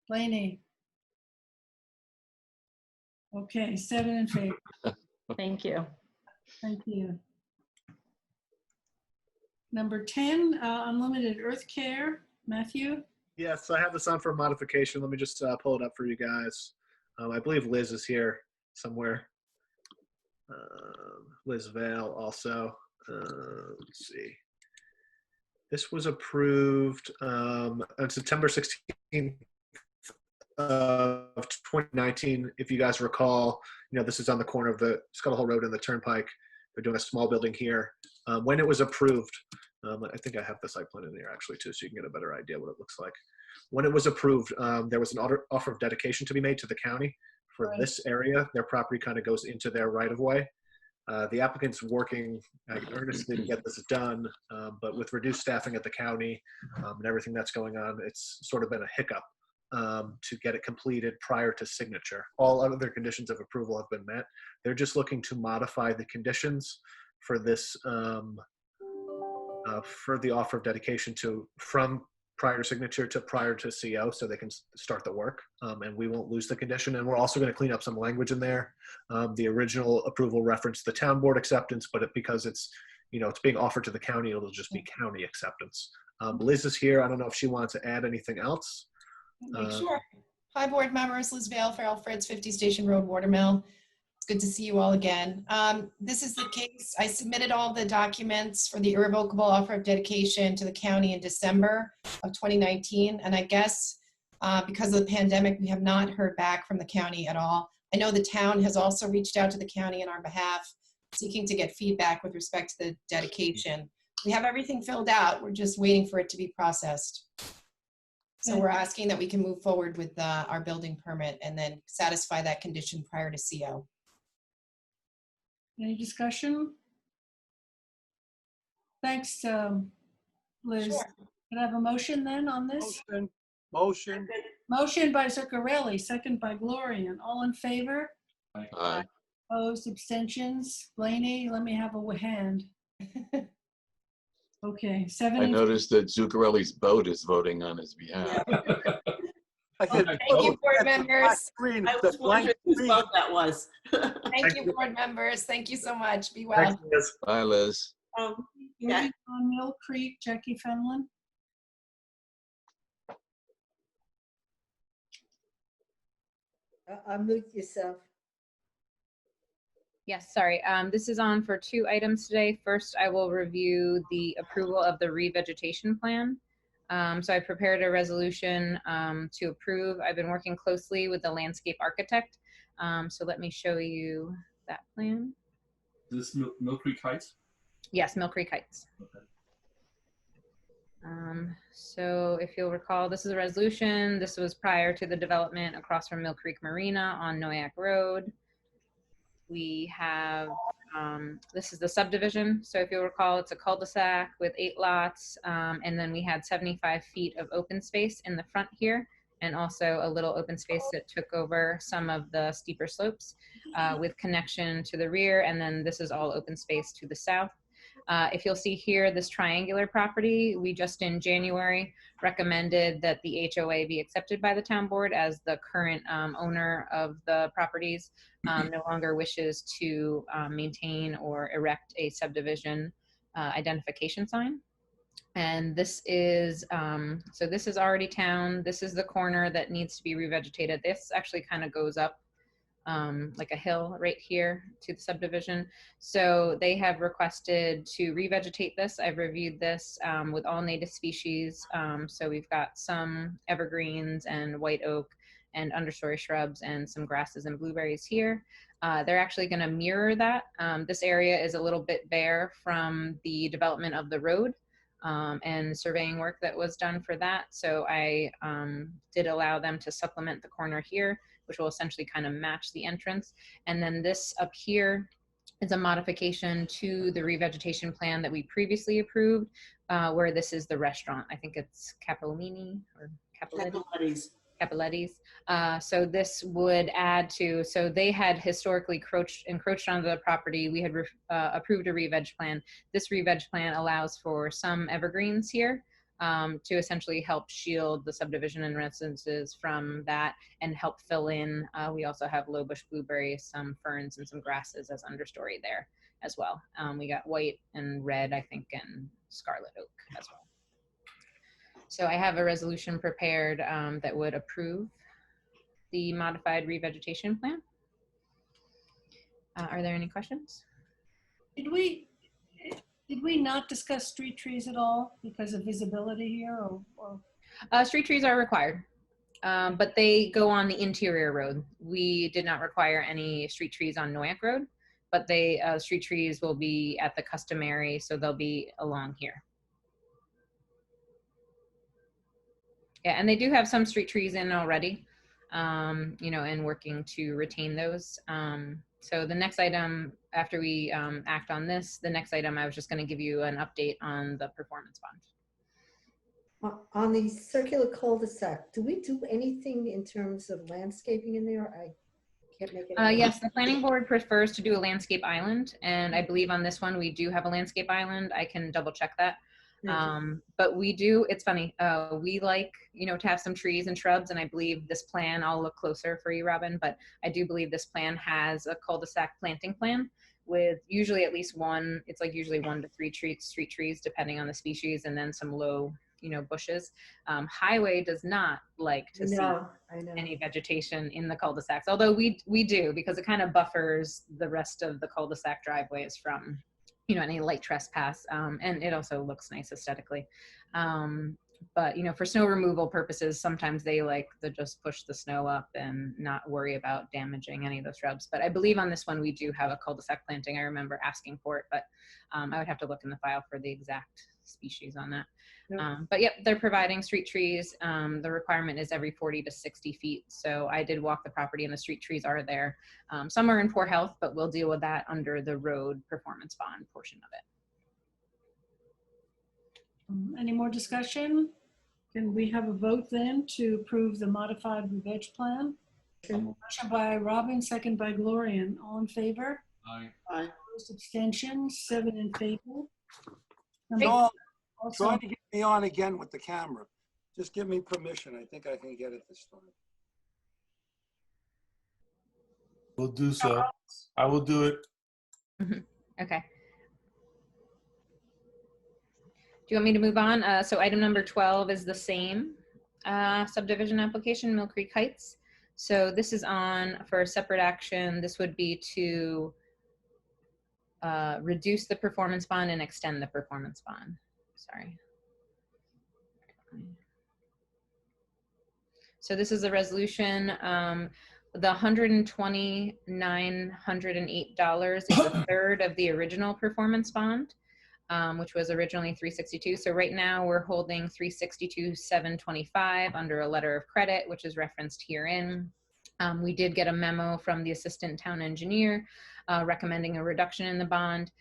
Laney? Okay, 7 in favor. Thank you. Thank you. Number 10, unlimited earth care. Matthew? Yes, I have this on for modification. Let me just pull it up for you guys. I believe Liz is here somewhere. Liz Vale also. Let's see. This was approved on September 16th of 2019. If you guys recall, this is on the corner of the Scuttle Hole Road and the Turnpike. They're doing a small building here. When it was approved, I think I have the site plan in there actually too, so you can get a better idea what it looks like. When it was approved, there was an offer of dedication to be made to the county for this area. Their property kind of goes into their right of way. The applicant's working earnestly to get this done, but with reduced staffing at the county and everything that's going on, it's sort of been a hiccup to get it completed prior to signature. All other conditions of approval have been met. They're just looking to modify the conditions for this, for the offer of dedication from prior to signature to prior to CO, so they can start the work, and we won't lose the condition. And we're also going to clean up some language in there. The original approval referenced the town board acceptance, but because it's being offered to the county, it'll just be county acceptance. Liz is here. I don't know if she wants to add anything else. Sure. Hi, board members. Liz Vale, Farrell Fritz, 50 Station Road, Watermill. It's good to see you all again. This is the case. I submitted all the documents for the irrevocable offer of dedication to the county in December of 2019. And I guess because of the pandemic, we have not heard back from the county at all. I know the town has also reached out to the county on our behalf, seeking to get feedback with respect to the dedication. We have everything filled out. We're just waiting for it to be processed. So we're asking that we can move forward with our building permit and then satisfy that condition prior to CO. Any discussion? Thanks, Liz. Sure. Can I have a motion then on this? Motion. Motion by Zuccarelli, second by Gloria. All in favor? Aye. Opposed, abstentions? Blaney, let me have a hand. Okay, 7 I in noticed that Zuccarelli's boat is voting on his behalf. Thank you, board members. I was wondering whose vote that was. Thank you, board members. Thank you so much. Be well. Thanks, Liz. Bye, Liz. Yeah. On Mill Creek, Jackie Fenlon. Unmute yourself. Yes, sorry. This is on for 2 items today. First, I will review the approval of the revegetation plan. So I prepared a resolution to approve. I've been working closely with the landscape architect. So let me show you that plan. Is this Mill Creek Heights? Yes, Mill Creek Heights. Okay. So if you'll recall, this is a resolution. This was prior to the development across from Mill Creek Marina on Noyak Road. We have, this is the subdivision. So if you'll recall, it's a cul-de-sac with 8 lots. And then we had 75 feet of open space in the front here, and also a little open space that took over some of the steeper slopes with connection to the rear. And then this is all open space to the south. If you'll see here, this triangular property, we just in January recommended that the HOA be accepted by the town board, as the current owner of the properties no longer wishes to maintain or erect a subdivision identification sign. And this is, so this is already town. This is the corner that needs to be revegetated. This actually kind of goes up like a hill right here to the subdivision. So they have requested to revegetate this. I've reviewed this with all native species. So we've got some evergreens and white oak and understory shrubs and some grasses and blueberries here. They're actually going to mirror that. This area is a little bit bare from the development of the road and surveying work that was done for that. So I did allow them to supplement the corner here, which will essentially kind of match the entrance. And then this up here is a modification to the revegetation plan that we previously approved, where this is the restaurant. I think it's Capellini or Capelletti. Capiletti's. So this would add to, so they had historically encroached onto the property. We had approved a re-veg plan. This re-veg plan allows for some evergreens here to essentially help shield the subdivision and residences from that and help fill in. We also have low bush blueberries, some ferns, and some grasses as understory there as well. We got white and red, I think, and scarlet oak as well. So I have a resolution prepared that would approve the modified revegetation plan. Are there any questions? Did we not discuss street trees at all because of visibility here, or? Street trees are required, but they go on the interior road. We did not require any street trees on Noyak Road, but street trees will be at the customary, so they'll be along here. Yeah, and they do have some street trees in already, you know, and working to retain those. So the next item, after we act on this, the next item, I was just going to give you an update on the performance bond. On the circular cul-de-sac, do we do anything in terms of landscaping in there? I can't make it out. Yes, the planning board prefers to do a landscape island, and I believe on this one we do have a landscape island. I can double check that. But we do, it's funny, we like, you know, to have some trees and shrubs, and I believe this plan, I'll look closer for you, Robin, but I do believe this plan has a cul-de-sac planting plan with usually at least one, it's like usually 1 to 3 street trees, depending on the species, and then some low, you know, bushes. Highway does not like to see any vegetation in the cul-de-sacs, although we do, because it kind of buffers the rest of the cul-de-sac driveways from, you know, any light trespass, and it also looks nice aesthetically. But, you know, for snow removal purposes, sometimes they like to just push the snow up and not worry about damaging any of those shrubs. But I believe on this one, we do have a cul-de-sac planting. I remember asking for it, but I would have to look in the file for the exact species on that. But yep, they're providing street trees. The requirement is every 40 to 60 feet. So I did walk the property and the street trees are there. Some are in poor health, but we'll deal with that under the road performance bond portion of it. Any more discussion? Can we have a vote then to approve the modified reveg plan? Motion by Robin, second by Gloria. All in favor? Aye. Opposed, abstentions, 7 in favor. No, Also, try to get me on again with the camera. Just give me permission. I think I can get it this time. We'll do so. I will do it. Okay. Do you want me to move on? So item number 12 is the same subdivision application, Mill Creek Heights. So this is on for a separate action. This would be to reduce the performance bond and extend the performance bond. Sorry. So this is a resolution. The $129,908 is a third of the original performance bond, which was originally $362. So right now we're holding $362,725 under a letter of credit, which is referenced herein. We did get a memo from the assistant town engineer recommending a reduction in the bond.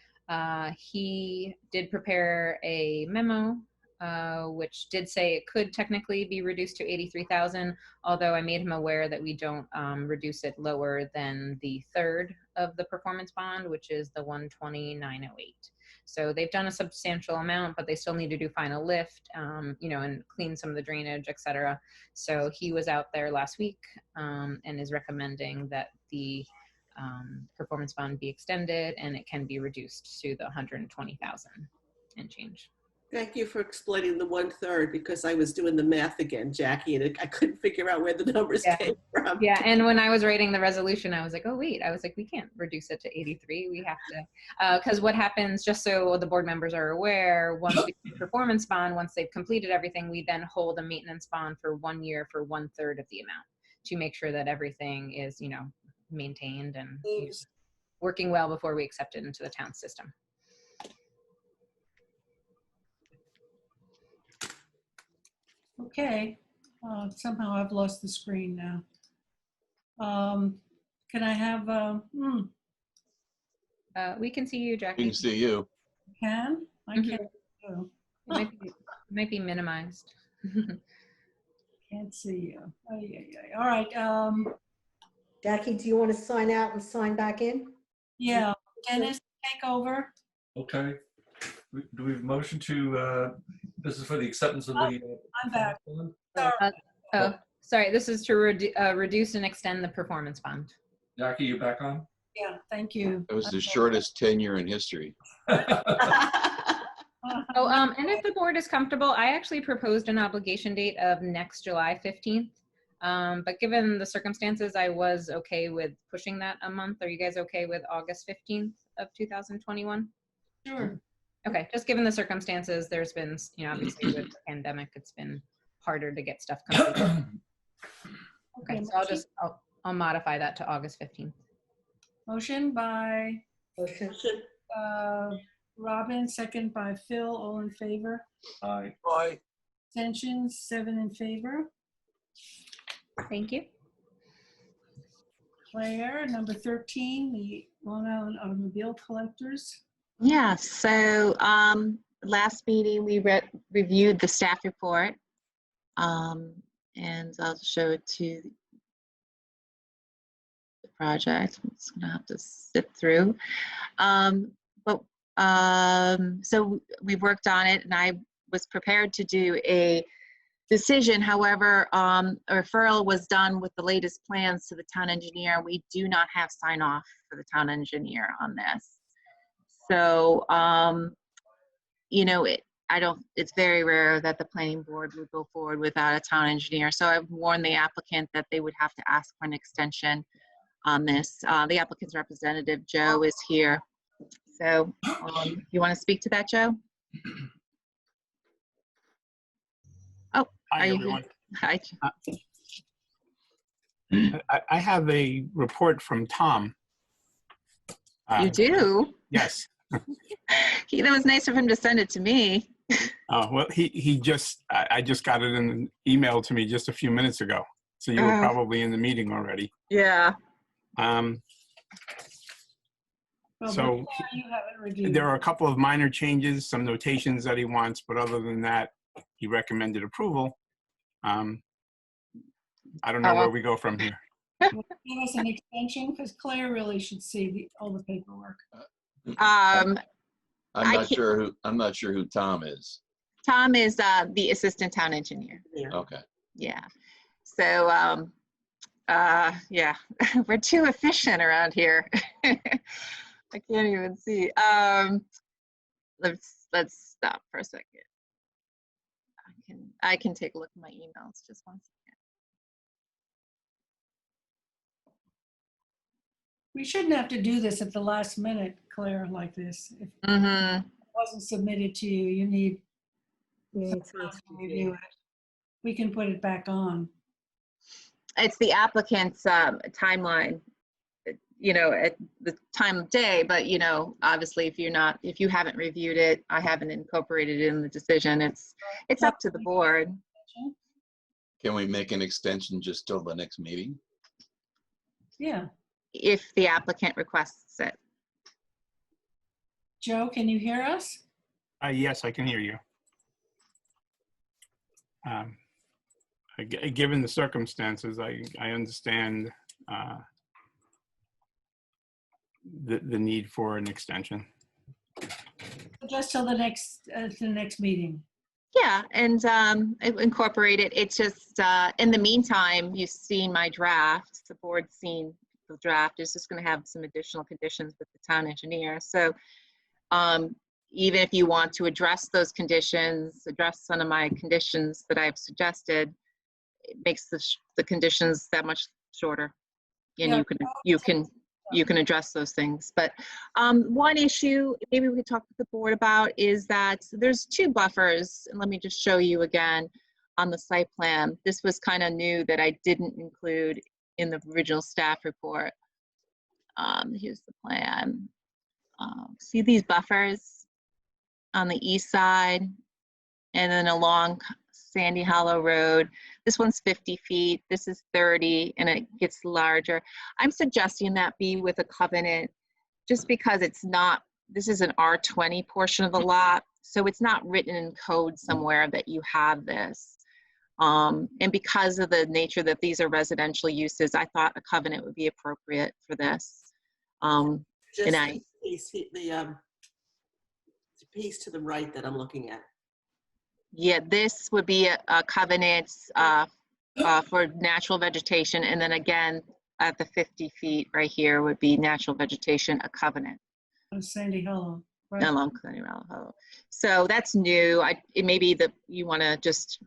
He did prepare a memo which did say it could technically be reduced to $83,000, although I made him aware that we don't reduce it lower than the third of the performance bond, which is the $129,908. So they've done a substantial amount, but they still need to do final lift, you know, and clean some of the drainage, etc. So he was out there last week and is recommending that the performance bond be extended and it can be reduced to the $120,000 and change. Thank you for explaining the 1/3 because I was doing the math again, Jackie, and I couldn't figure out where the numbers came from. Yeah, and when I was writing the resolution, I was like, oh wait, I was like, we can't reduce it to 83. We have to, because what happens, just so the board members are aware, once we do performance bond, once they've completed everything, we then hold a maintenance bond for 1 year for 1/3 of the amount to make sure that everything is, you know, maintained and working well before we accept it into the town system. okay, somehow I've lost the screen now. Can I have, we can see you, Jackie. We can see you. can? I can't. It might be minimized. Can't see you. All right. Jackie, do you want to sign out and sign back in? Yeah, Dennis, take over. Okay. Do we have a motion to, this is for the acceptance of the. I'm back. Oh, sorry. This is to reduce and extend the performance bond. Jackie, you back on? Yeah, thank you. That was the shortest tenure in history. Oh, and if the board is comfortable, I actually proposed an obligation date of next July 15th. But given the circumstances, I was okay with pushing that a month. Are you guys okay with August 15th of 2021? Sure. Okay, just given the circumstances, there's been, obviously with the pandemic, it's been harder to get stuff completed. Okay, so I'll modify that to August 15th. Motion by Motion. Robin, second by Phil, all in favor. Aye. Aye. Abstentions, 7 in favor. Thank you. Claire, number 13, the Long Island Automobile Collectors. Yeah, so last meeting we reviewed the staff report, and I'll show it to the project. I'm just gonna have to sit through. So we worked on it, and I was prepared to do a decision. However, a referral was done with the latest plans to the town engineer. We do not have sign off for the town engineer on this. So, it's very rare that the planning board would go forward without a town engineer. So I've warned the applicant that they would have to ask for an extension on this. The applicant's representative, Joe, is here. So you want to speak to that, Joe? Oh, hi, everyone. Hi. I have a report from Tom. You do? Yes. That was nice of him to send it to me. Oh, well, I just got it in an email to me just a few minutes ago. So you were probably in the meeting already. Yeah. So there are a couple of minor changes, some notations that he wants, but other than that, he recommended approval. I don't know where we go from here. Give us an extension, because Claire really should see all the paperwork. I'm not sure who Tom is. Tom is the assistant town engineer. Okay. Yeah. So, yeah, we're too efficient around here. I can't even see. Let's stop for a second. I can take a look at my emails. Just one second. We shouldn't have to do this at the last minute, Claire, like this. If it wasn't submitted to you, you need some time to review it. We can put it back on. It's the applicant's timeline, at the time of day, but obviously if you haven't reviewed it, I haven't incorporated it in the decision. It's up to the board. Can we make an extension just till the next meeting? Yeah. If the applicant requests it. Joe, can you hear us? Yes, I can hear you. Given the circumstances, I understand the need for an extension. Just till the next meeting. Yeah, and incorporate it. It's just, in the meantime, you've seen my draft. The board's seen the draft. It's just going to have some additional conditions with the town engineer. So even if you want to address those conditions, address some of my conditions that I've suggested, it makes the conditions that much shorter. And yeah, you can address those things. But one issue maybe we could talk with the board about is that there's 2 buffers, and let me just show you again on the site plan. This was kind of new that I didn't include in the original staff report. Here's the plan. See these buffers on the east side and then along Sandy Hollow Road. This one's 50 feet, this is 30, and it gets larger. I'm suggesting that be with a covenant just because this is an R20 portion of the lot, so it's not written in code somewhere that you have this. And because of the nature that these are residential uses, I thought a covenant would be appropriate for this. Just And the piece to the right that I'm looking at. yeah, this would be a covenant for natural vegetation. And then again, at the 50 feet right here would be natural vegetation, a covenant. On Sandy Hollow, right? Along Sandy Hollow. So that's new. It may be that you want to just,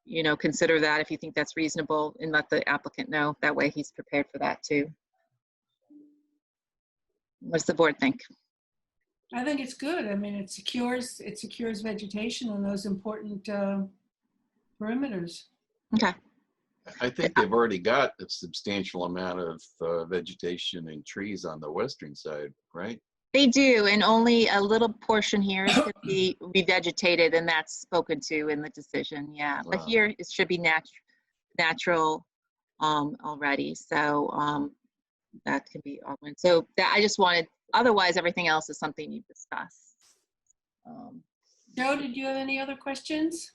you know, consider that if you think that's reasonable and let the applicant know. That way he's prepared for that too. What's the board think? I think it's good. I mean, it secures vegetation and those important perimeters. Okay. I think they've already got a substantial amount of vegetation and trees on the western side, right? They do, and only a little portion here is to be revegetated, and that's spoken to in the decision, yeah. But here, it should be natural already, so that can be augmented. So that, I just wanted, otherwise, everything else is something you discuss. Joe, did you have any other questions?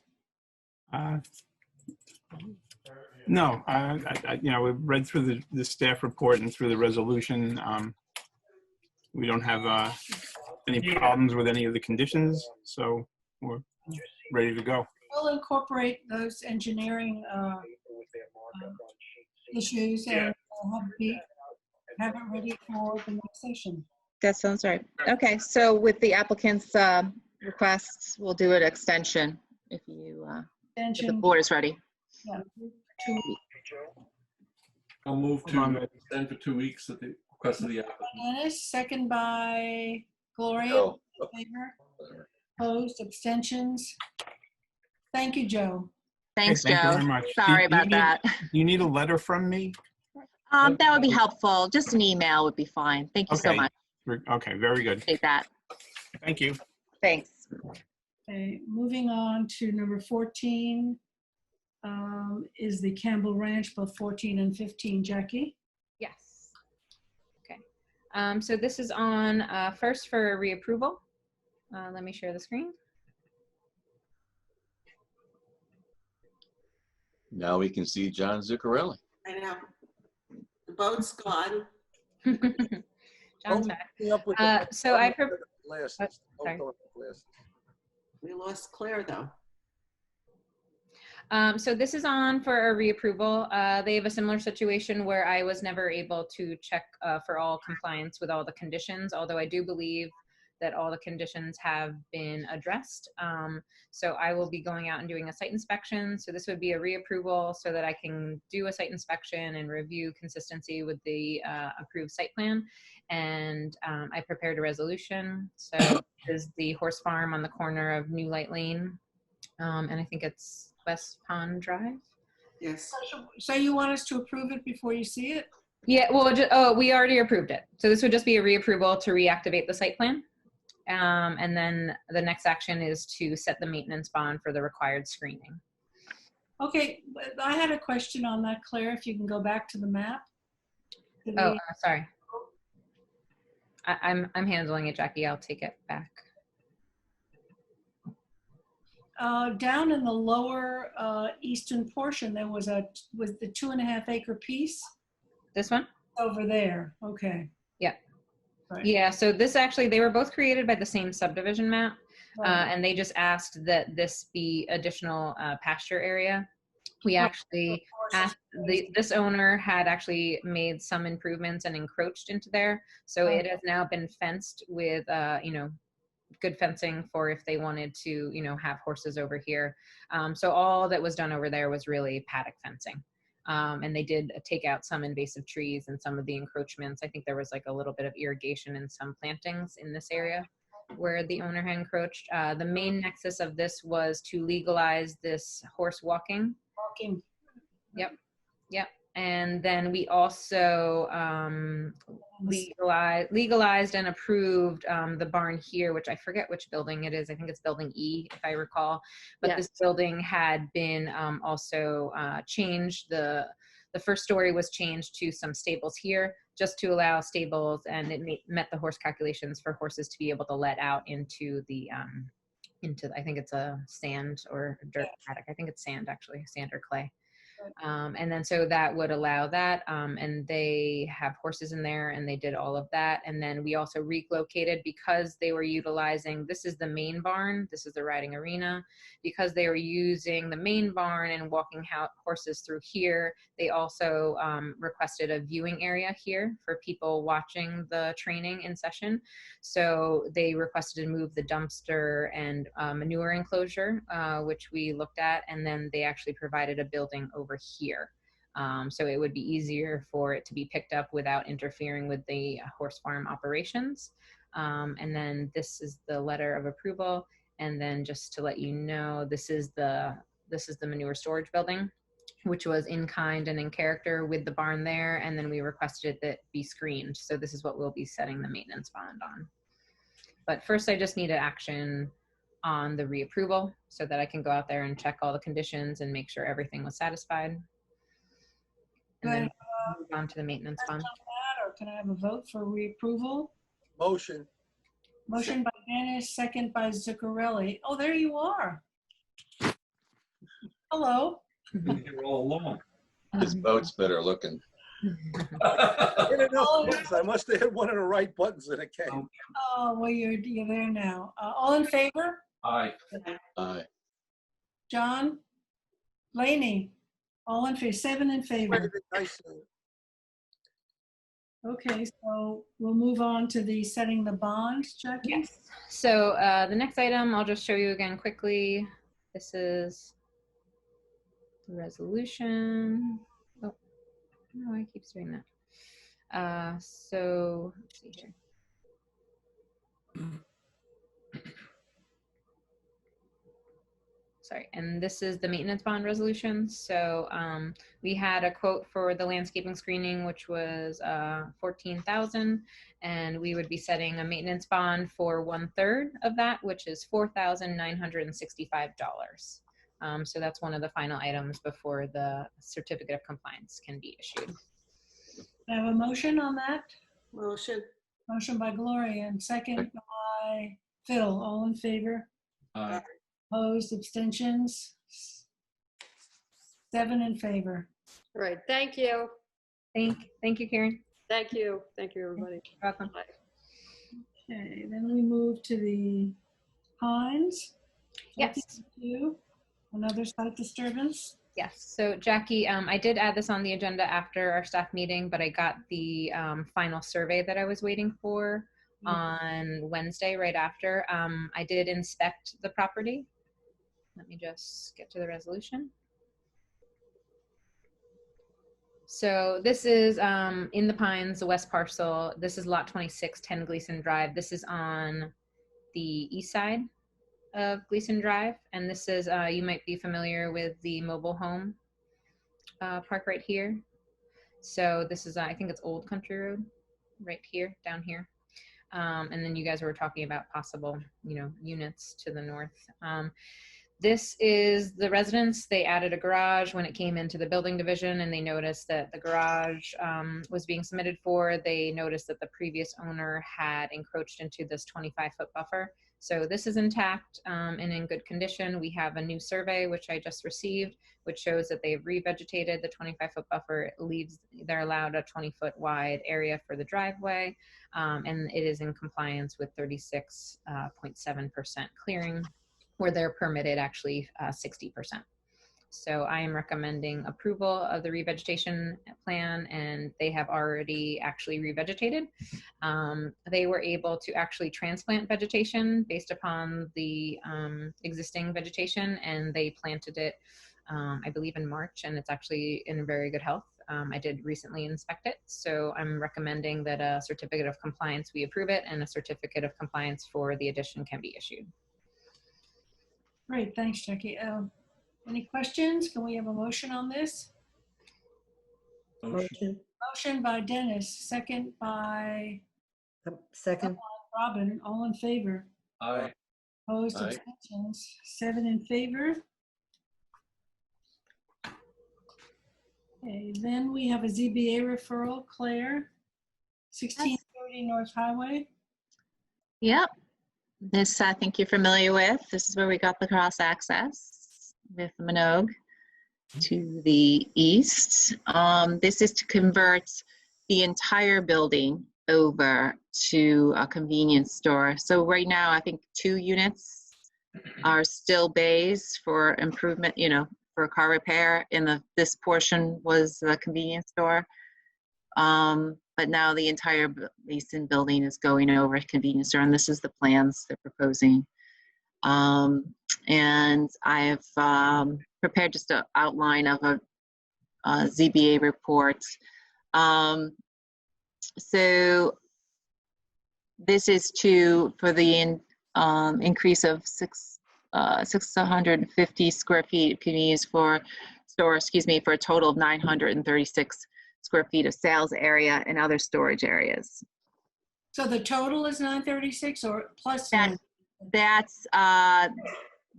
No, you know, we've read through the staff report and through the resolution. We don't have any problems with any of the conditions, so we're ready to go. We'll incorporate those engineering issues and have it ready for the next session. That sounds right. Okay, so with the applicant's requests, we'll do an extension if you, if the board is ready. Yeah. I'll move to extend for 2 weeks at the request of the applicant. Dennis, second by Gloria. Oh. Favor? Opposed, abstentions? Thank you, Joe. Thanks, Thank Joe. you very much. Sorry Do you about that. Do you need a letter from me? That would be helpful. Just an email would be fine. Thank you so Okay. much. Okay, very good. Take that. Thank you. Thanks. Okay, moving on to number 14 is the Campbell Ranch, both 14 and 15. Jackie? Yes. Okay. So this is on first for reapproval. Let me share the screen. Now we can see John Zuccarelli. I know. The boat's gone. John's back. So I sorry. We lost Claire though. So this is on for a reapproval. They have a similar situation where I was never able to check for all compliance with all the conditions, although I do believe that all the conditions have been addressed. So I will be going out and doing a site inspection. So this would be a reapproval so that I can do a site inspection and review consistency with the approved site plan. And I prepared a resolution. So this is the horse farm on the corner of New Light Lane. And I think it's West Pond Drive. Yes. So you want us to approve it before you see it? Yeah, well, we already approved it. So this would just be a reapproval to reactivate the site plan. And then the next action is to set the maintenance bond for the required screening. Okay, I had a question on that, Claire, if you can go back to the map. Sorry. I'm handling it, Jackie. I'll take it back. Down in the lower eastern portion, there was the 2.5 acre piece. This one? Over there, okay. Yeah. Right. Yeah, so this actually, they were both created by the same subdivision map, Right. and they just asked that this be additional pasture area. We actually asked, this owner had actually made some improvements and encroached into there, so it has now been fenced with, you know, good fencing for if they wanted to, you know, have horses over here. So all that was done over there was really paddock fencing. And they did take out some invasive trees and some of the encroachments. I think there was like a little bit of irrigation and some plantings in this area where the owner had encroached. The main nexus of this was to legalize this horse walking. Yep. And then we also legalized and approved the barn here, which I forget which building it is. I think it's building E, if I recall. But Yes. this building had been also changed. The first story was changed to some stables here, just to allow stables, and it met the horse calculations for horses to be able to let out into the into, I think it's a sand or dirt paddock. I think it's sand actually, sand or clay. And then so that would allow that, and they have horses in there and they did all of that. And then we also relocated because they were utilizing, this is the main barn, this is the riding arena, because they were using the main barn and walking horses through here. They also requested a viewing area here for people watching the training in session. So they requested to move the dumpster and manure enclosure, which we looked at, and then they actually provided a building over here. So it would be easier for it to be picked up without interfering with the horse farm operations. And then this is the letter of approval. And then just to let you know, this is the manure storage building, which was in kind and in character with the barn there. And then we requested that it be screened. So this is what we'll be setting the maintenance bond on. But first I just need an action on the reapproval so that I can go out there and check all the conditions and make sure everything was satisfied. And then move on to the maintenance bond. Or can I have a vote for reapproval? Motion. Motion by Dennis, second by Zuccarelli. Oh, there you are. Hello. You're all along. His boat's better looking. I must have hit one of the right buttons and it came. Oh, well, you're there now. All in favor? Aye. Aye. John? Laney? All in favor? 7 in favor. Okay, so we'll move on to the setting the bond, Jackie. Yes. So the next item, I'll just show you again quickly. This is the resolution. Oh, no, I keep doing that. So let's see here. Sorry, and this is the maintenance bond resolution. So we had a quote for the landscaping screening, which was $14,000, and we would be setting a maintenance bond for 1/3 of that, which is $4,965. So that's one of the final items before the certificate of compliance can be issued. I have a motion on that. Motion. Motion by Gloria and second by Phil. All in favor? Aye. Opposed, abstentions? 7 in favor. All right, thank you. Thank you, Karen. Thank you. Thank you, everybody. You're welcome. Okay, then we move to the Pines. Yes. Another site disturbance. Yes. So Jackie, I did add this on the agenda after our staff meeting, but I got the final survey that I was waiting for on Wednesday right after. I did inspect the property. Let me just get to the resolution. So this is in the Pines, the west parcel. This is lot 26, 10 Gleason Drive. This is on the east side of Gleason Drive. And this is, you might be familiar with the mobile home park right here. So this is, I think it's Old Country Road right here, down here. And then you guys were talking about possible, units to the north. This is the residence. They added a garage when it came into the building division, and they noticed that the garage was being submitted for. They noticed that the previous owner had encroached into this 25-foot buffer. So this is intact and in good condition. We have a new survey, which I just received, which shows that they've revegetated the 25-foot buffer. It leaves, they're allowed a 20-foot wide area for the driveway, and it is in compliance with 36.7% clearing, where they're permitted actually 60%. So I am recommending approval of the revegetation plan, and they have already actually revegetated. They were able to actually transplant vegetation based upon the existing vegetation, and they planted it, I believe, in March, and it's actually in very good health. I did recently inspect it, so I'm recommending that a certificate of compliance, we approve it, and a certificate of compliance for the addition can be issued. Great, thanks, Jackie. Any questions? Can we have a motion on this? Motion. Motion by Dennis, second by Second. Robin. All in favor? Aye. Opposed, Aye. abstentions? 7 in favor. Okay, then we have a ZBA referral, Claire, 1630 North Highway. Yep. This I think you're familiar with. This is where we got the cross access with Minogue to the east. This is to convert the entire building over to a convenience store. So right now, I think 2 units are still bays for improvement, you know, for car repair. And this portion was the convenience store. But now the entire Mason building is going over to convenience store, and this is the plans they're proposing. And I have prepared just an outline of a ZBA report. So this is for the increase of 650 square feet can be used for store, for a total of 936 square feet of sales area and other storage areas. So the total is 936 or plus? That's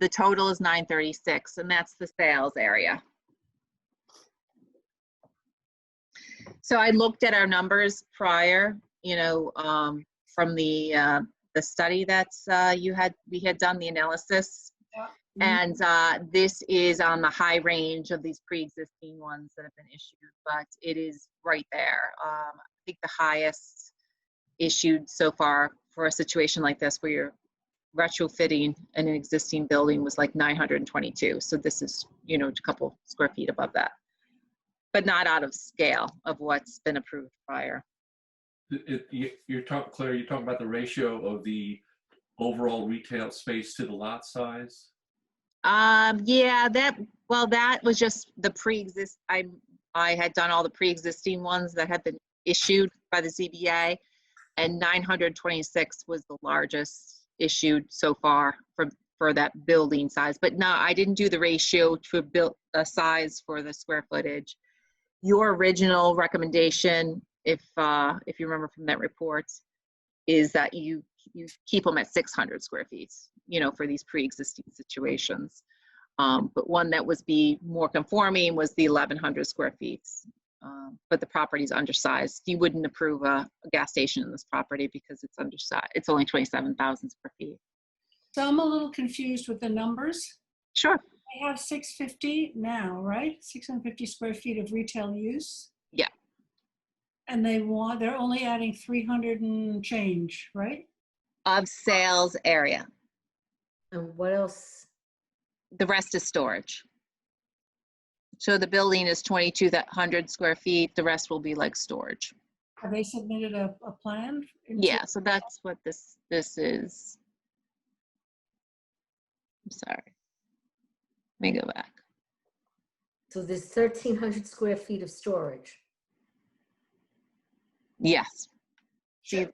the total is 936, and that's the sales area. So I looked at our numbers prior, you know, from the study that's we had done the analysis. And this is on the high range of these pre-existing ones that have been issued, but it is right there. I think the highest issued so far for a situation like this where you're retrofitting an existing building was like 922. So this is, you know, a couple square feet above that, but not out of scale of what's been approved prior. You're talking, Claire, you're talking about the ratio of the overall retail space to the lot size? Yeah, that was just the pre-exist. I had done all the pre-existing ones that had been issued by the ZBA, and 926 was the largest issued so far for that building size. But no, I didn't do the ratio to build a size for the square footage. Your original recommendation, if you remember from that report, is that you keep them at 600 square feet, you know, for these pre-existing situations. But one that was more conforming was the 1,100 square feet. But the property's undersized. You wouldn't approve a gas station in this property because it's undersized. It's only 27,000 square feet. So I'm a little confused with the numbers. Sure. They have 650 now, right? 650 square feet of retail use. Yeah. And they're only adding 300 and change, right? Of sales area. And what else? The rest is storage. So the building is 2,200 square feet. The rest will be like storage. Have they submitted a plan? Yeah, so that's what this is. I'm sorry. Let me go back. So there's 1,300 square feet of storage. Yes. See,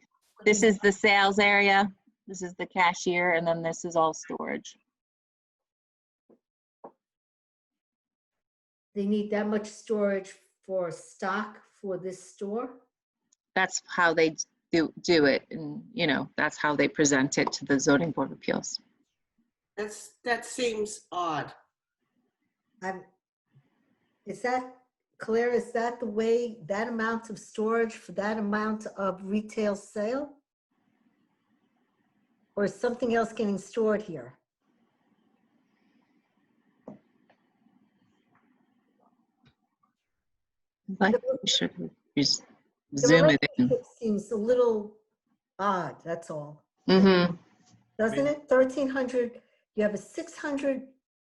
this is the sales area. This is the cashier, and then this is all storage. They need that much storage for stock for this store? That's how they do it, and you know, that's how they present it to the Zoning Board of Appeals. That seems odd. Is that, Claire, is that the way, that amount of storage for that amount of retail sale? Or is something else getting stored here? Like, we should just zoom it in. It seems a little odd, that's all. Mm-hmm. Doesn't it? 1,300, you have a 600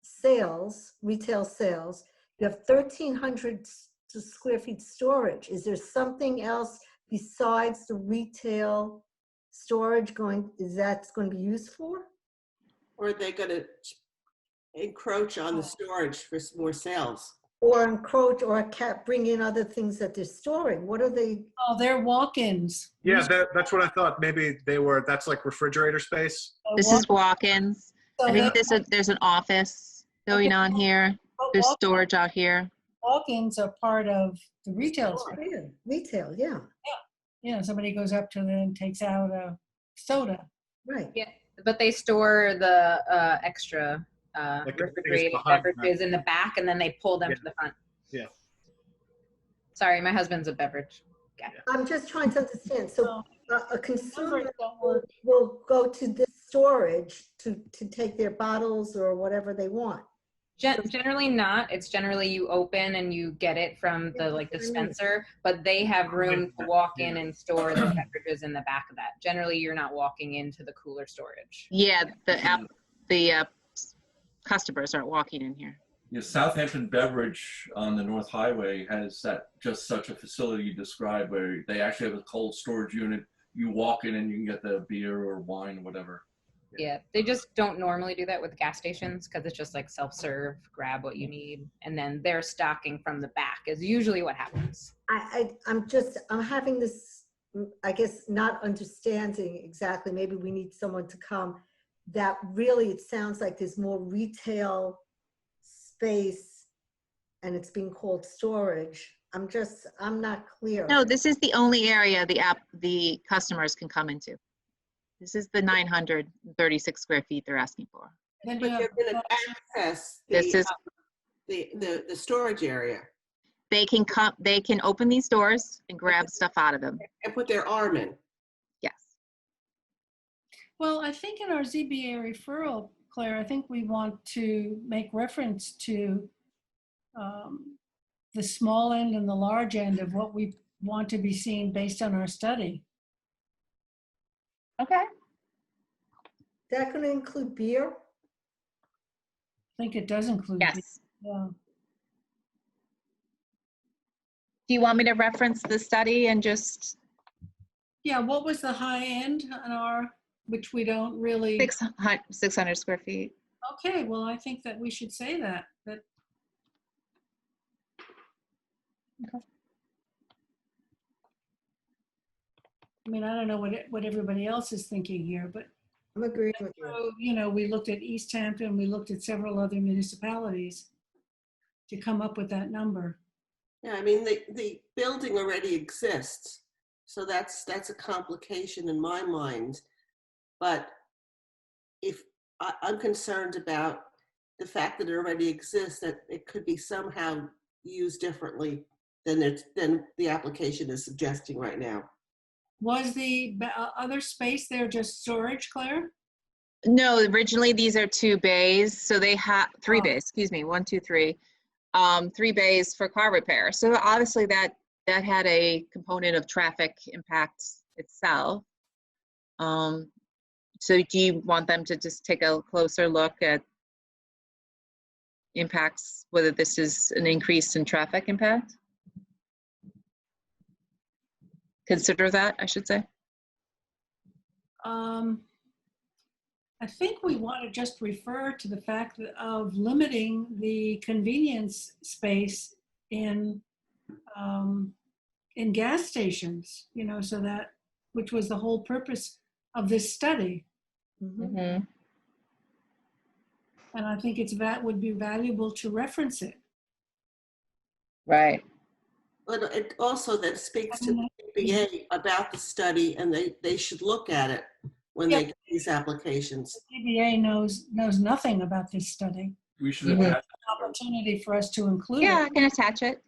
sales, retail sales, you have 1,300 square feet storage. Is there something else besides the retail storage that's going to be used for? Or are they going to encroach on the storage for more sales? Or encroach or bring in other things that they're storing? What are they? Oh, they're walk-ins. Yeah, that's what I thought. Maybe that's like refrigerator space. This is walk-ins. I think there's an office going on here. There's storage out here. Walk-ins are part of the retail Oh, space. yeah. Retail, yeah. Yeah, somebody goes up to them and takes out a soda. Right. Yeah, but they store the extra Like refrigerated beverages in the back, and then they pull them to the front. Yeah. Sorry, my husband's a beverage guy. I'm just trying to understand. So a consumer will go to this storage to take their bottles or whatever they want. Generally not. It's generally you open and you get it from the like dispenser, but they have room to walk in and store the beverages in the back of that. Generally, you're not walking into the cooler storage. Yeah, the customers aren't walking in here. Yeah, Southampton Beverage on the North Highway has that just such a facility you described where they actually have a cold storage unit. You walk in and you can get the beer or wine, whatever. Yeah, they just don't normally do that with gas stations because it's just like self-serve, grab what you need, and then they're stocking from the back is usually what happens. I'm having this, I guess, not understanding exactly. Maybe we need someone to come. That really, it sounds like there's more retail space and it's being called storage. I'm not clear. No, this is the only area the customers can come into. This is the 936 square feet they're asking for. But they're going to access the storage area. They can come. They can open these doors and grab stuff out of them and put their arm in. Yes. Well, I think in our ZBA referral, Claire, I think we want to make reference to the small end and the large end of what we want to be seen based on our study. Okay. Is that going to include beer? I think it does include yes. beer. Yeah. Do you want me to reference the study and just? Yeah, what was the high end on our, which we don't really. 600 square feet. Okay, well, I think that we should say that. Okay. I mean, I don't know what everybody else is thinking here, but I'm agreeing with you. So, you know, we looked at East Hampton, we looked at several other municipalities to come up with that number. Yeah, I mean, the building already exists, so that's a complication in my mind. But if I'm concerned about the fact that it already exists, that it could be somehow used differently than the application is suggesting right now. Was the other space there just storage, Claire? No, originally these are 2 bays. So they have 3 bays, excuse me, 1, 2, 3. 3 bays for car repair. So obviously that had a component of traffic impacts itself. So do you want them to just take a closer look at impacts, whether this is an increase in traffic impact? Consider that, I should say. I think we want to just refer to the fact of limiting the convenience space in gas stations, you know, so that, which was the whole purpose of this study. Mm-hmm. And I think would be valuable to reference it. Right. But it also that speaks to the ZBA about the study, and they should look at it when they get these applications. The ZBA knows nothing about this study. We should have attach an opportunity for us to include it. Yeah, I can attach it.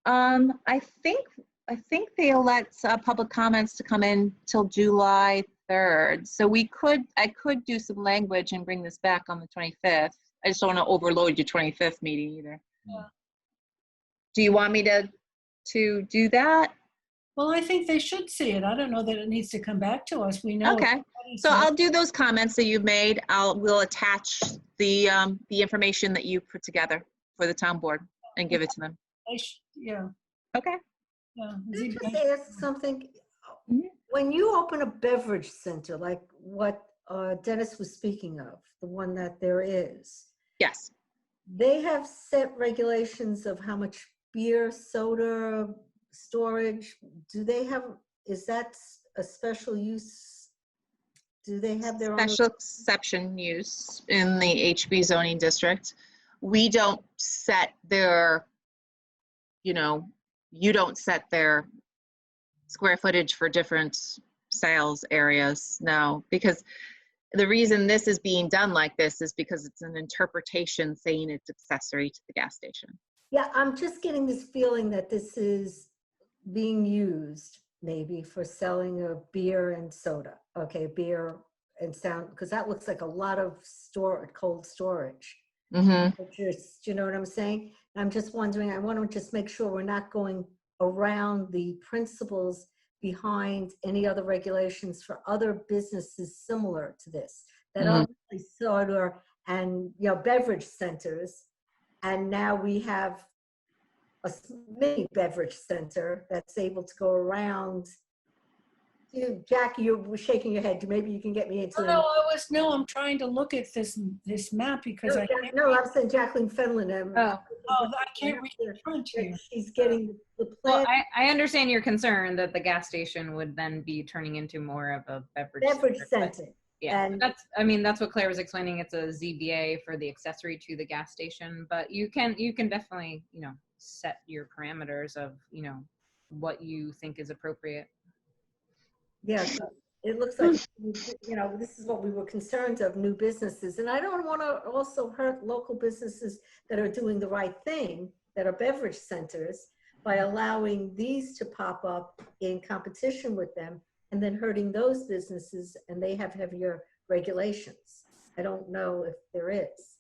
I think they'll let public comments to come in till July 3rd. So I could do some language and bring this back on the 25th. I just don't want to overload your 25th meeting either. Yeah. Do you want me to do that? Well, I think they should see it. I don't know that it needs to come back to us. We know. Okay. So I'll do those comments that you've made. We'll attach the information that you put together for the town board and give it to them. Yeah. Okay. Yeah. Can I just ask something? When you open a beverage center, like what Dennis was speaking of, the one that there is. Yes. They have set regulations of how much beer, soda, storage. Do they have, is that a special use? Do they have their special exception use in the HB zoning district? We don't set their, you don't set their square footage for different sales areas, no, because the reason this is being done like this is because it's an interpretation saying it's accessory to the gas station. Yeah, I'm just getting this feeling that this is being used maybe for selling of beer and soda. Okay, beer and sound, because that looks like a lot of cold storage. Just, you know what I'm saying? I'm just wondering, I want to just make sure we're not going around the principles behind any other regulations for other businesses similar to this that are really soda and, you know, beverage centers. And now we have a mini beverage center that's able to go around. Jackie, you were shaking your head. Maybe you can get me into I'm trying to look at this map because I'm saying Jacqueline Fenlon. I can't read the front here. She's getting the Well, plan. I understand your concern that the gas station would then be turning into more of a beverage center. Yeah, that's what Claire was explaining. It's a ZBA for the accessory to the gas station, but you can definitely, you know, set your parameters of, you know, what you think is appropriate. Yeah, it looks like, you know, this is what we were concerned of, new businesses. And I don't want to also hurt local businesses that are doing the right thing, that are beverage centers, by allowing these to pop up in competition with them and then hurting those businesses, and they have heavier regulations. I don't know if there is.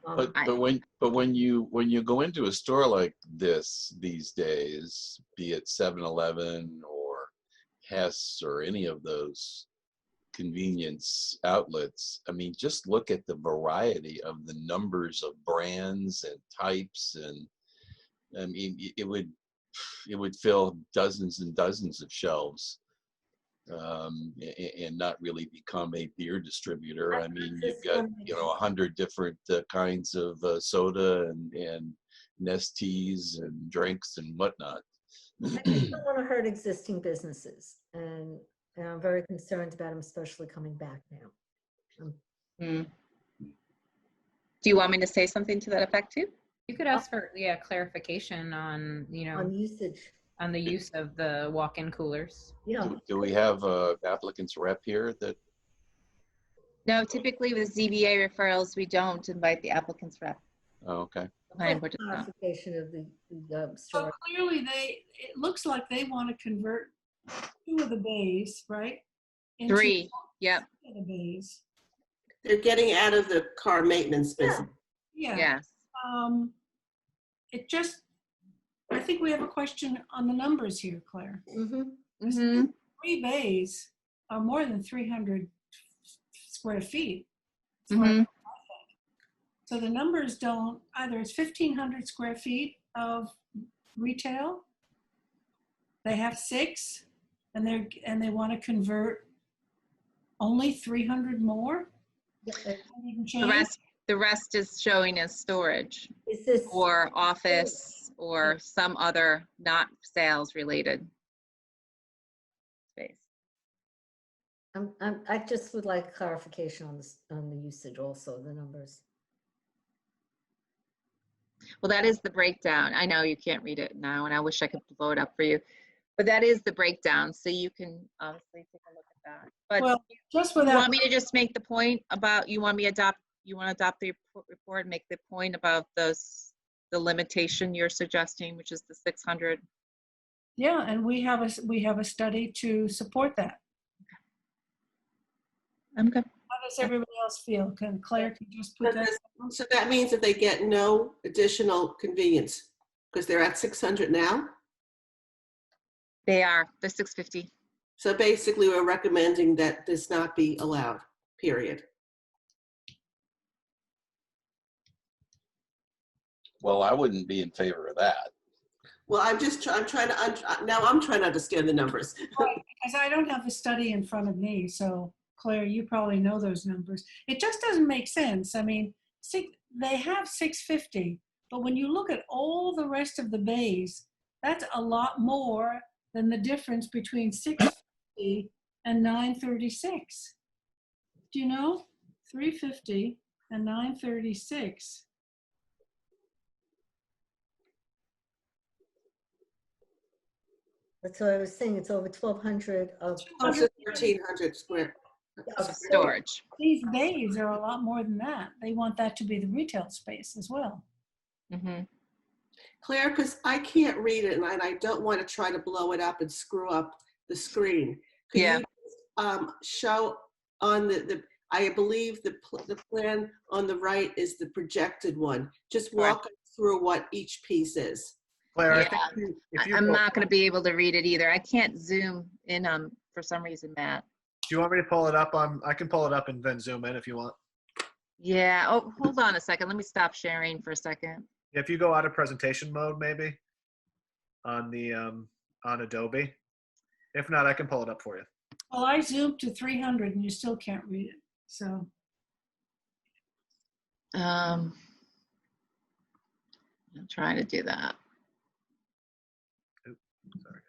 But when you go into a store like this these days, be it 7-Eleven or Hess or any of those convenience outlets, I mean, just look at the variety of the numbers of brands and types, and I mean, it would fill dozens and dozens of shelves, and not really become a beer distributor. I mean, you've got, you know, 100 different kinds of soda and Nesteas and drinks and whatnot. I just don't want to hurt existing businesses, and I'm very concerned about them, especially coming back now. Do you want me to say something to that effect too? You could ask for clarification on, you know, on usage, on the use of the walk-in coolers. Yeah. Do we have applicants rep here that? No, typically with ZBA referrals, we don't invite the applicants rep. Oh, okay. Clarification of the So clearly it looks like they want to convert 2 of the bays, right? Into 3, yep. 3 of the bays. They're getting out of the car maintenance business. Yeah. Yes. It just, I think we have a question on the numbers here, Claire. 3 bays are more than 300 square feet. So the numbers don't, either it's 1,500 square feet of retail, they have 6, and they want to convert only 300 more? The rest is showing as storage. Is this or office or some other not sales related space? I just would like clarification on the usage also, the numbers. Well, that is the breakdown. I know you can't read it now, and I wish I could blow it up for you, but that is the breakdown. So you can obviously take a look at that. But well, just you want me to just make the point about, you want to adopt the report and make the point about the limitation you're suggesting, which is the 600? Yeah, and we have a study to support that. I'm good. How does everybody else feel? Can Claire just put that? So that means that they get no additional convenience because they're at 600 now? They are. They're 650. So basically, we're recommending that this not be allowed, period. Well, I wouldn't be in favor of that. Well, I'm trying to understand the numbers. Right, because I don't have the study in front of me, so Claire, you probably know those numbers. It just doesn't make sense. I mean, they have 650, but when you look at all the rest of the bays, that's a lot more than the difference between 650 and 936. Do you know? 350 and 936. That's what I was saying. It's over 1,200 of 1,300 square of storage. These bays are a lot more than that. They want that to be the retail space as well. Claire, because I can't read it and I don't want to try to blow it up and screw up the screen. Could you show on I believe the plan on the right is the projected one. Just walk us through what each piece is. Claire, I Yeah, think if you I'm go- not going to be able to read it either. I can't zoom in for some reason, Matt. Do you want me to pull it up? I can pull it up and then zoom in if you want. Yeah. Oh, hold on a second. Let me stop sharing for a second. If you go out of presentation mode, maybe on the on Adobe. If not, I can pull it up for you. Well, I zoomed to 300 and you still can't read it. So I'm trying to do that. Oops, sorry,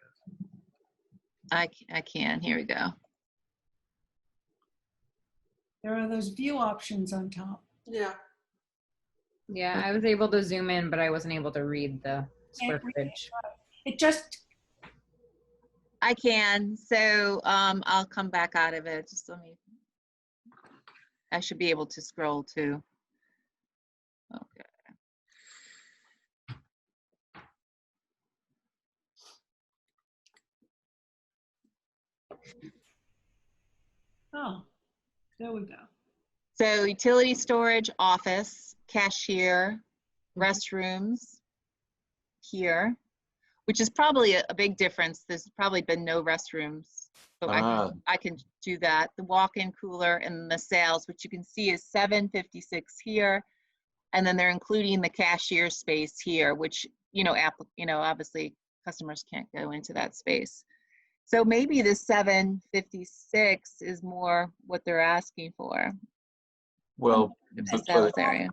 I can. Here we go. there are those view options on top. Yeah. Yeah, I was able to zoom in, but I wasn't able to read the square footage. It just, I can. So I'll come back out of it. Just let me. I should be able to scroll too. Okay. oh, there we go. So utility storage, office, cashier, restrooms here, which is probably a big difference. There's probably been no restrooms, but I can do that. The walk-in cooler and the sales, which you can see is 756 here. And then they're including the cashier space here, which, obviously customers can't go into that space. So maybe the 756 is more what they're asking for. Well, The sales area.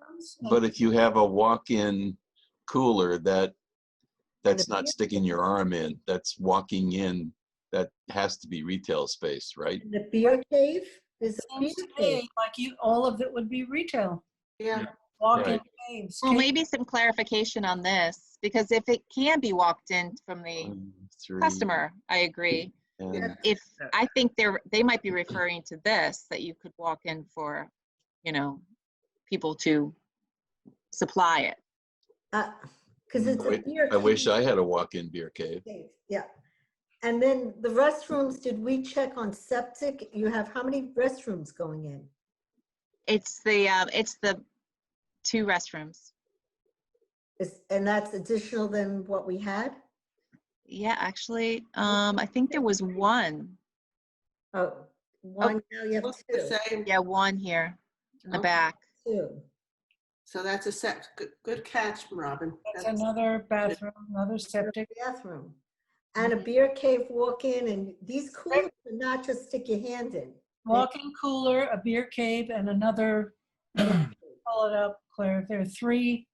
but if you have a walk-in cooler, that's not sticking your arm in. That's walking in. That has to be retail space, right? The beer cave is a beer Seems to cave. me like all of it would be retail. Yeah. Walk-in Right. caves. Well, maybe some clarification on this, because if it can be walked in from the 1, 3, customer, I agree. and If I think they might be referring to this, that you could walk in for, people to supply it. Because it's a beer I wish cave. I had a walk-in beer cave. Yeah. And then the restrooms, did we check on septic? You have how many restrooms going in? It's the 2 restrooms. And that's additional than what we had? Yeah, actually, I think there was 1. Oh, one, now you have Looks the 2. same. Yeah, 1 here in the back. 2. So that's a good catch, Robin. That's another bathroom, another septic. Bathroom. And a beer cave walk-in, and these coolers are not just stick your hand in. Walk-in cooler, a beer cave, and another, pull it up, Claire. There are 3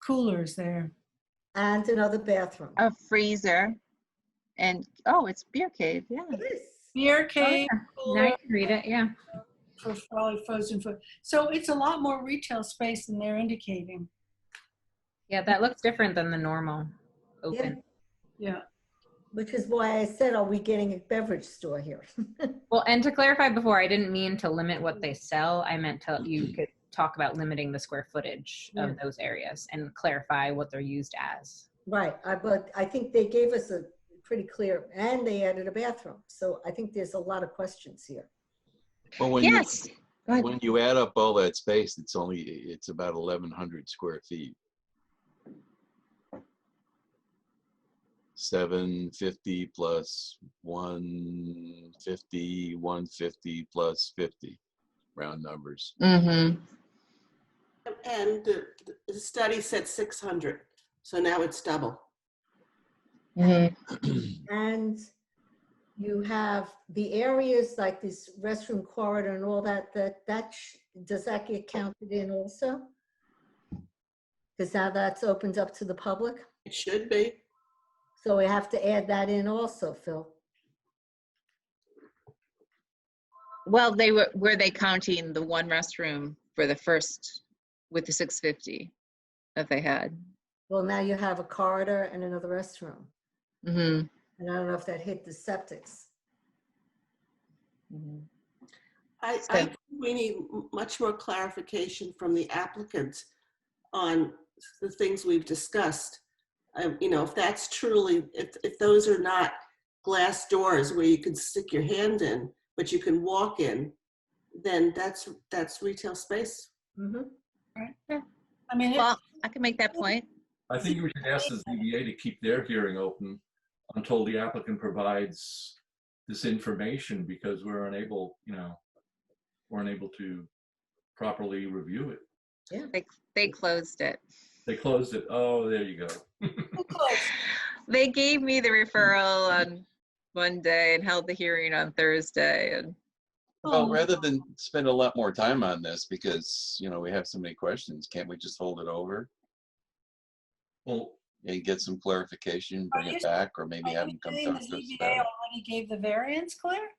coolers there. And another bathroom. A freezer, and it's beer cave. Yeah. It is. Beer cave, Now cooler, I can read it, yeah. for probably frozen food. So it's a lot more retail space than they're indicating. Yeah, that looks different than the normal open. Yeah. Which is why I said, are we getting a beverage store here? Well, and to clarify before, I didn't mean to limit what they sell. I meant you could talk about limiting the square footage of those areas and clarify what they're used as. Right, but I think they gave us a pretty clear, and they added a bathroom. So I think there's a lot of questions here. Well, when Yes. when you add up all that space, it's about 1,100 square feet. 750 plus 150, 150 plus 50, round numbers. Mm-hmm. And the study said 600. So now it's double. And you have the areas like this restroom corridor and all that, does that get counted in also? Because now that's opened up to the public? It should be. So we have to add that in also, Phil. Well, were they counting the 1 restroom for the first with the 650 that they had? Well, now you have a corridor and another restroom. Mm-hmm. And I don't know if that hit the septics. Mm-hmm. I think we need much more clarification from the applicant on the things we've discussed. If that's truly, if those are not glass doors where you can stick your hand in, but you can walk in, then that's retail space. I mean, Well, I can make that point. I think we should ask the ZBA to keep their hearing open until the applicant provides this information, because we're unable to properly review it. Yeah, they closed it. They closed it. Oh, there you go. They gave me the referral on Monday and held the hearing on Thursday. And Well, rather than spend a lot more time on this, because, we have so many questions, can't we just hold it over? Well, and get some clarification, bring it back, or maybe have them come talk to us ZBA about it. already gave the variance, Claire?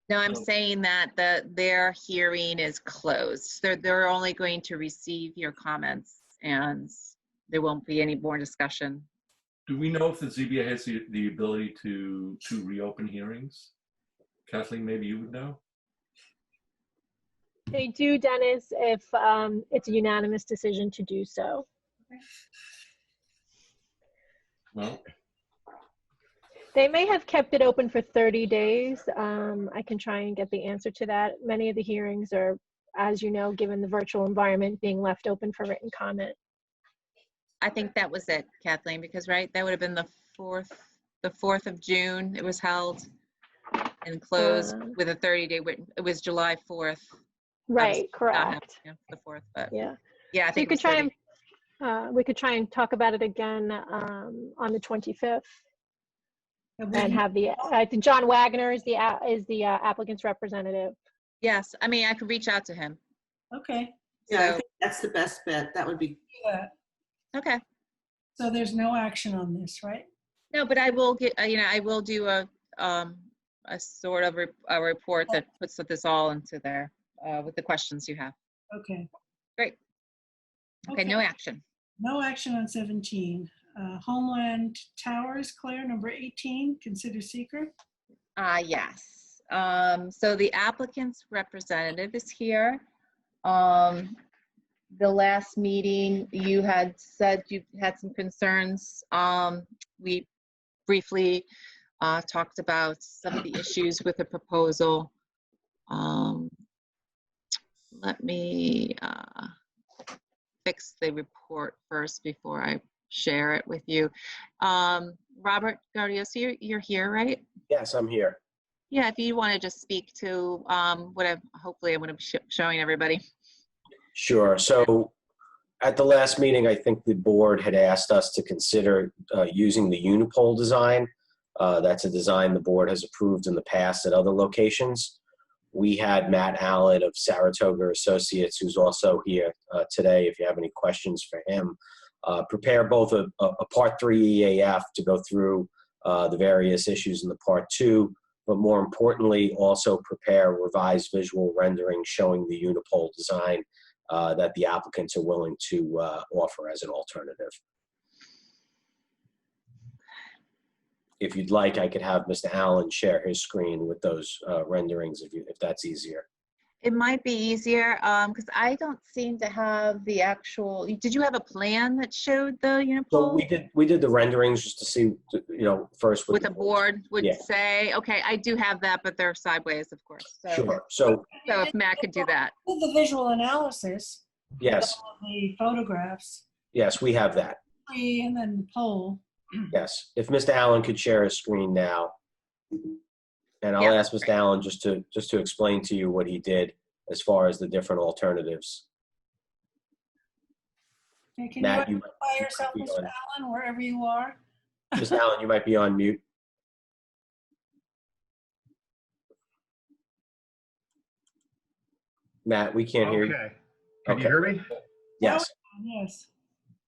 no, I'm saying that their hearing is closed. They're only going to receive your comments, and there won't be any more discussion. do we know if the ZBA has the ability to reopen hearings? Kathleen, maybe you would know. They do, Dennis, if it's a unanimous decision to do so. Well, They may have kept it open for 30 days. I can try and get the answer to that. Many of the hearings are, as you know, given the virtual environment, being left open for written comment. I think that was it, Kathleen, because that would have been the 4th of June. It was held and closed with a 30-day written. It was July 4th. Right, correct. The 4th, but yeah, I so think you could try and we could try and talk about it again on the 25th, and have I think John Wagner is the applicant's representative. Yes, I mean I could reach out to him. Okay. Yeah, I think that's the best bet. That would be. Okay. So there's no action on this, right? No, but I will get. I will do a sort of a report that puts this all into there with the questions you have. Okay. Great. Okay, no action. No action on 17. Homeland Towers, Claire, number 18, consider seeker. Yes. So the applicant's representative is here. The last meeting you had said you had some concerns. We briefly talked about some of the issues with the proposal. Let me fix the report first before I share it with you. Robert Gardiosi, you're here, right? Yes, I'm here. Yeah, if you want to just speak to hopefully I'm going to be showing everybody. Sure. So at the last meeting, I think the board had asked us to consider using the unipole design. That's a design the board has approved in the past at other locations. We had Matt Allen of Saratoga Associates, who's also here today, if you have any questions for him, prepare both a Part 3 EAF to go through the various issues in the Part 2, but more importantly, also prepare revised visual rendering showing the unipole design that the applicants are willing to offer as an alternative. If you'd like, I could have Mr. Allen share his screen with those renderings if that's easier. It might be easier because I don't seem to have the actual. Did you have a plan that showed the unipole? So we did the renderings just to see, first what the board would yeah. say. Okay, I do have that, but they're sideways, of course. So, sure. So if Matt could do that. The visual analysis. Yes. The photographs. Yes, we have that. And then the poll. Yes. If Mr. Allen could share his screen now. And I'll ask Mr. Allen just to explain to you what he did as far as the different alternatives. Okay, can Matt, you identify yourself, Mr. Allen, wherever you are? Mr. Allen, you might be on mute. Matt, we can't hear you. Okay. Can you hear me? Yes. Yes.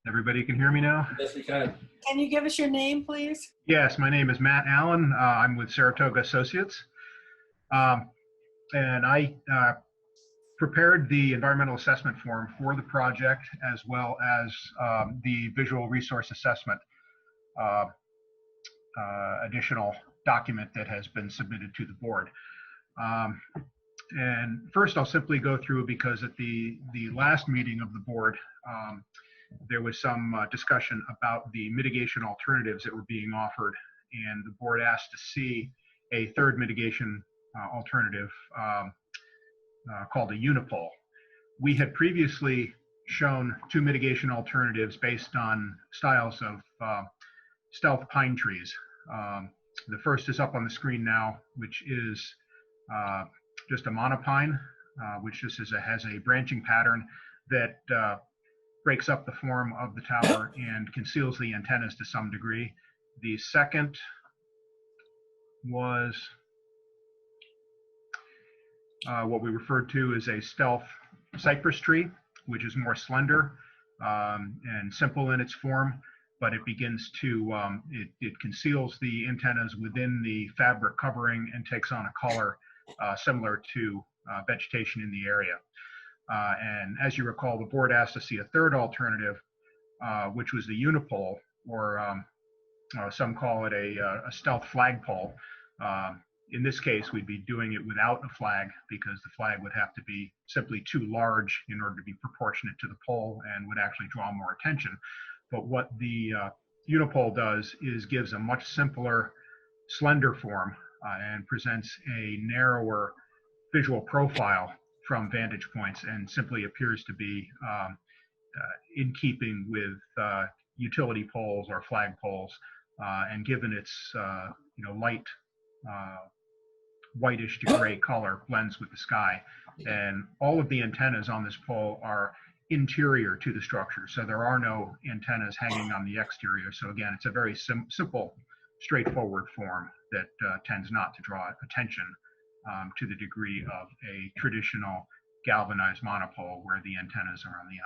Everybody can hear me now? Yes, we can. Can you give us your name, please? Yes, my name is Matt Allen. I'm with Saratoga Associates. And I prepared the environmental assessment form for the project as well as the visual resource assessment additional document that has been submitted to the board. And first I'll simply go through because at the last meeting of the board, there was some discussion about the mitigation alternatives that were being offered, and the board asked to see a third mitigation alternative called a unipole. We had previously shown 2 mitigation alternatives based on styles of stealth pine trees. The first is up on the screen now, which is just a monopine, which just has a branching pattern that breaks up the form of the tower and conceals the antennas to some degree. The second was what we referred to as a stealth cypress tree, which is more slender and simple in its form, but it begins to, it conceals the antennas within the fabric covering and takes on a color similar to vegetation in the area. And as you recall, the board asked to see a third alternative, which was the unipole, or some call it a stealth flagpole. In this case, we'd be doing it without a flag because the flag would have to be simply too large in order to be proportionate to the pole and would actually draw more attention. But what the unipole does is gives a much simpler, slender form and presents a narrower visual profile from vantage points and simply appears to be in keeping with utility poles or flag poles, and given its light whitish to gray color blends with the sky. And all of the antennas on this pole are interior to the structure, so there are no antennas hanging on the exterior. So again, it's a very simple, straightforward form that tends not to draw attention to the degree of a traditional galvanized monopole where the antennas are on the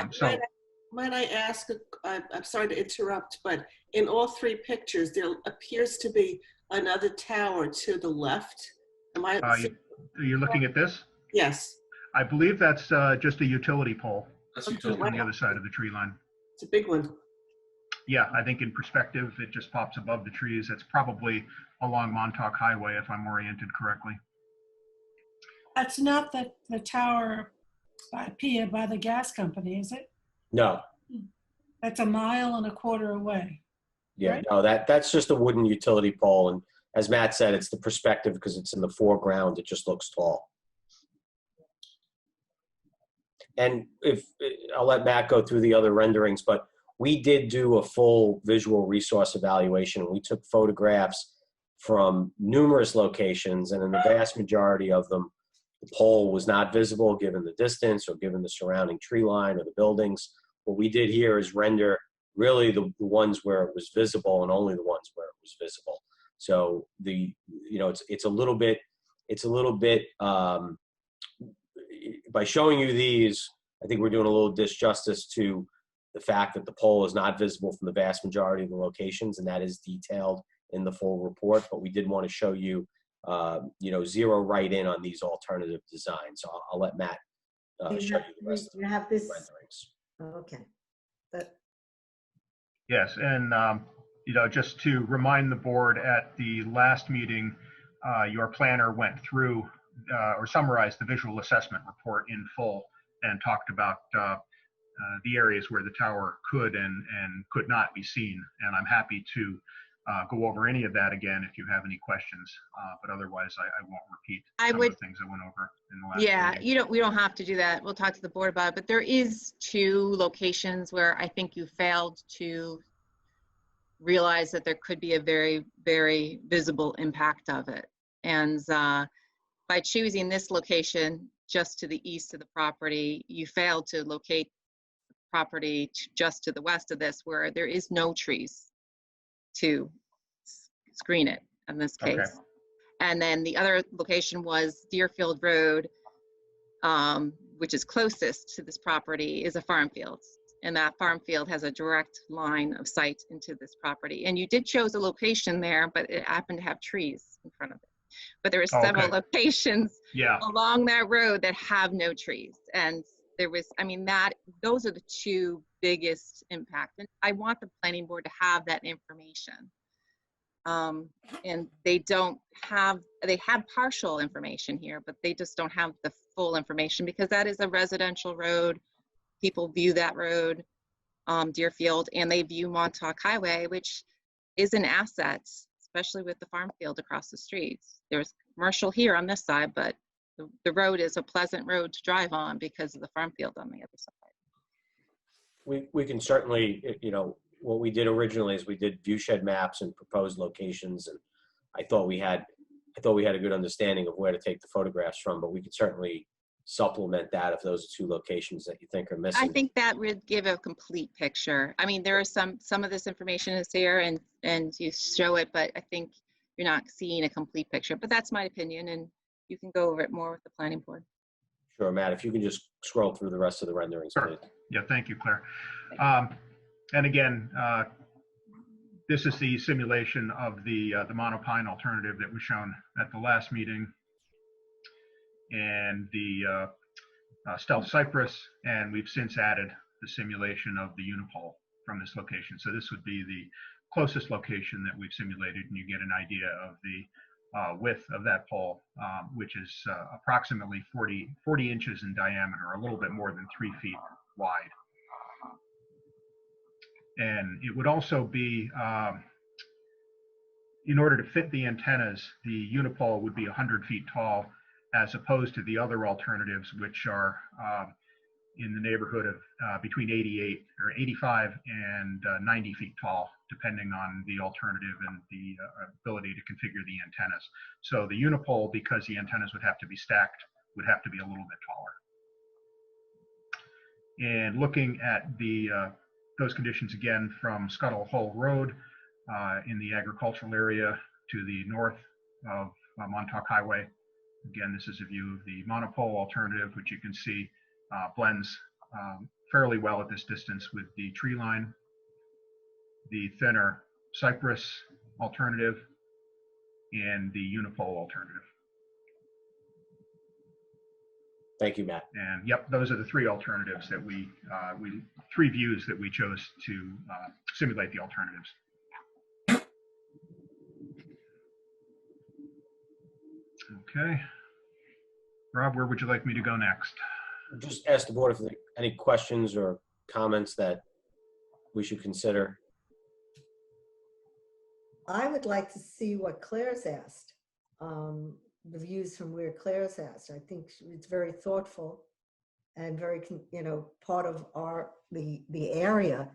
exterior. Might I ask, I'm sorry to interrupt, but in all 3 pictures, there appears to be another tower to the left. Am I? You're looking at this? Yes. I believe that's just a utility pole. That's just on the other side of the tree line. It's a big one. Yeah, I think in perspective, it just pops above the trees. It's probably along Montauk Highway, if I'm oriented correctly. That's not the tower by PIA by the gas company, is it? No. That's 1.25 miles away. Yeah, right? no, that's just a wooden utility pole. And as Matt said, it's the perspective because it's in the foreground. It just looks tall. And I'll let Matt go through the other renderings, but we did do a full visual resource evaluation. We took photographs from numerous locations, and in the vast majority of them, the pole was not visible given the distance or given the surrounding tree line or the buildings. What we did here is render really the ones where it was visible and only the ones where it was visible. So it's a little bit by showing you these, I think we're doing a little disjustice to the fact that the pole is not visible from the vast majority of the locations, and that is detailed in the full report. But we did want to show you, zero right in on these alternative designs. So I'll let Matt show you the rest of the renderings. Okay. Yes, and just to remind the board, at the last meeting, your planner went through or summarized the visual assessment report in full and talked about the areas where the tower could and could not be seen. And I'm happy to go over any of that again if you have any questions, but otherwise I won't repeat some of the things I went over in the last meeting. We don't have to do that. We'll talk to the board about it, but there is 2 locations where I think you failed to realize that there could be a very, very visible impact of it. And by choosing this location just to the east of the property, you failed to locate the property just to the west of this where there is no trees to screen it in this case. Okay. And then the other location was Deerfield Road, which is closest to this property, is a farm field. And that farm field has a direct line of sight into this property. And you did choose a location there, but it happened to have trees in front of it. But there are several locations along that road that have no trees. And there was, those are the 2 biggest impacts. And I want the planning board to have that information. And they have partial information here, but they just don't have the full information because that is a residential road. People view that road, Deerfield, and they view Montauk Highway, which is an asset, especially with the farm field across the streets. There's commercial here on this side, but the road is a pleasant road to drive on because of the farm field on the other side. We can certainly, what we did originally is we did view shed maps and proposed locations, and I thought we had a good understanding of where to take the photographs from, but we could certainly supplement that if those are two locations that you think are missing. I think that would give a complete picture. I mean, there are some of this information is here and you show it, but I think you're not seeing a complete picture. But that's my opinion, and you can go over it more with the planning board. Sure, Matt, if you can just scroll through the rest of the renderings, Sure. please. Yeah, thank you, Claire. And again, this is the simulation of the monopine alternative that was shown at the last meeting, and the stealth cypress, and we've since added the simulation of the unipole from this location. So this would be the closest location that we've simulated, and you get an idea of the width of that pole, which is approximately 40 inches in diameter, a little bit more than 3 feet wide. And it would also be, in order to fit the antennas, the unipole would be 100 feet tall, as opposed to the other alternatives, which are in the neighborhood of between 85 and 90 feet tall, depending on the alternative and the ability to configure the antennas. So the unipole, because the antennas would have to be stacked, would have to be a little bit taller. And looking at those conditions again from Scuttle Hole Road in the agricultural area to the north of Montauk Highway. Again, this is a view of the monopole alternative, which you can see blends fairly well at this distance with the tree line, the thinner cypress alternative, and the unipole alternative. Thank you, Matt. And yep, those are the three alternatives that three views that we chose to simulate the alternatives. Okay. Rob, where would you like me to go next? Just ask the board if there are any questions or comments that we should consider. I would like to see what Claire's asked, the views from where Claire's asked. I think it's very thoughtful and very, part of the area.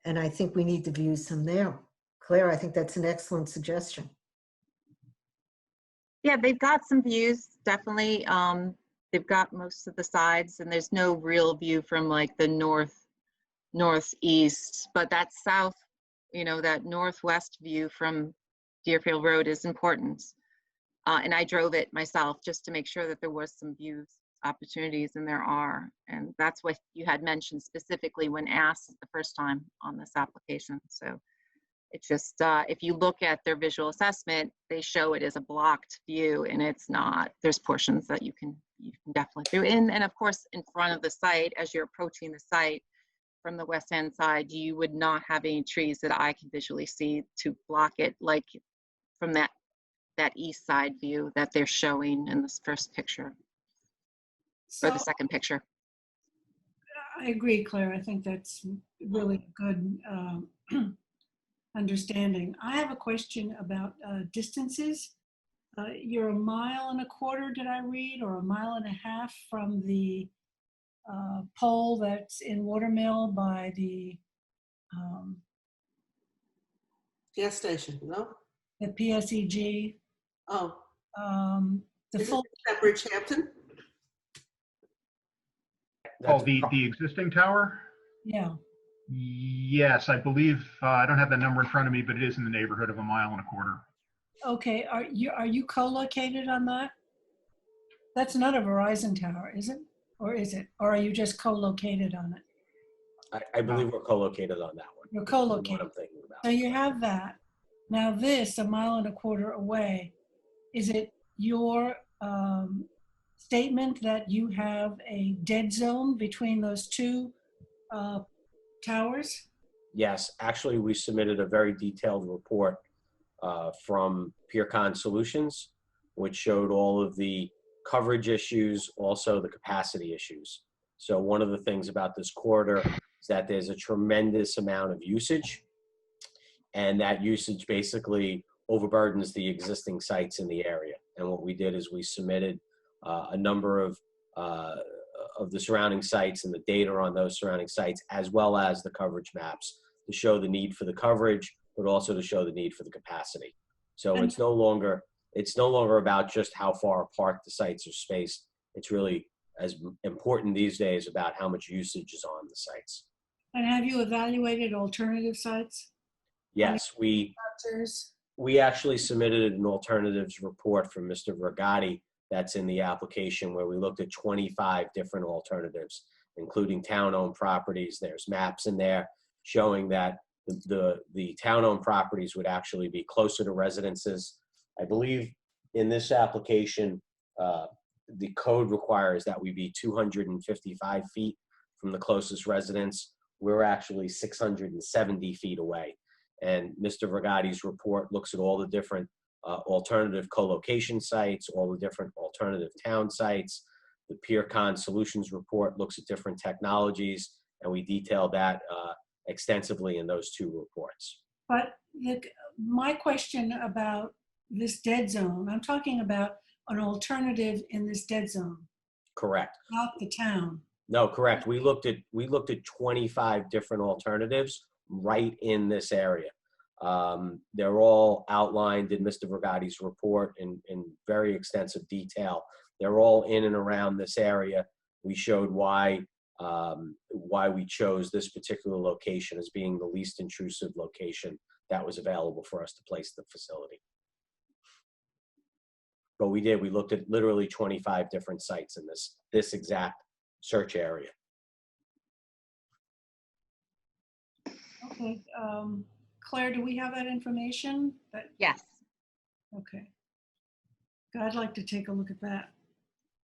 And I think we need the views from there. Claire, I think that's an excellent suggestion. Yeah, they've got some views, definitely. They've got most of the sides, and there's no real view from like the northeast, but that south, that northwest view from Deerfield Road is important. And I drove it myself just to make sure that there was some views opportunities, and there are. And that's what you had mentioned specifically when asked the first time on this application. So it's just, if you look at their visual assessment, they show it as a blocked view, and it's not. There's portions that you can definitely do. And of course, in front of the site, as you're approaching the site from the west end side, you would not have any trees that I can visually see to block it, like from that east side view that they're showing in this first picture, or the second picture. I agree, Claire. I think that's really good understanding. I have a question about distances. You're 1.25 miles, did I read, or 1.5 miles from the pole that's in Watermill by the gas station, no? The PSEG. Oh. The Is full. that Bridgehampton? Oh, the existing tower? Yeah. Yes, I believe, I don't have the number in front of me, but it is in the neighborhood of 1.25 miles. Okay, are you co-located on that? That's not a Verizon tower, is it? Or is it? Or are you just co-located on it? I believe we're co-located on that one. You're co-located. What I'm thinking about. So you have that. Now this, 1.25 miles away, is it your statement that you have a dead zone between those two towers? Yes, actually, we submitted a very detailed report from PeerCon Solutions, which showed all of the coverage issues, also the capacity issues. So one of the things about this corridor is that there's a tremendous amount of usage, and that usage basically overburdens the existing sites in the area. And what we did is we submitted a number of the surrounding sites and the data on those surrounding sites, as well as the coverage maps to show the need for the coverage, but also to show the need for the capacity. So it's no longer about just how far apart the sites are spaced. It's really as important these days about how much usage is on the sites. And have you evaluated alternative sites? Yes, we actually submitted an alternatives report from Mr. Vergati that's in the application, where we looked at 25 different alternatives, including town-owned properties. There's maps in there showing that the town-owned properties would actually be closer to residences. I believe in this application, the code requires that we be 255 feet from the closest residence. We're actually 670 feet away. And Mr. Vergati's report looks at all the different alternative co-location sites, all the different alternative town sites. The PeerCon Solutions report looks at different technologies, and we detail that extensively in those two reports. But my question about this dead zone, I'm talking about an alternative in this dead zone. Correct. Not the town. No, correct. We looked at 25 different alternatives right in this area. They're all outlined in Mr. Vergati's report in very extensive detail. They're all in and around this area. We showed why we chose this particular location as being the least intrusive location that was available for us to place the facility. But we looked at literally 25 different sites in this exact search area. Okay, Claire, do we have that information? Yes. Okay. I'd like to take a look at that.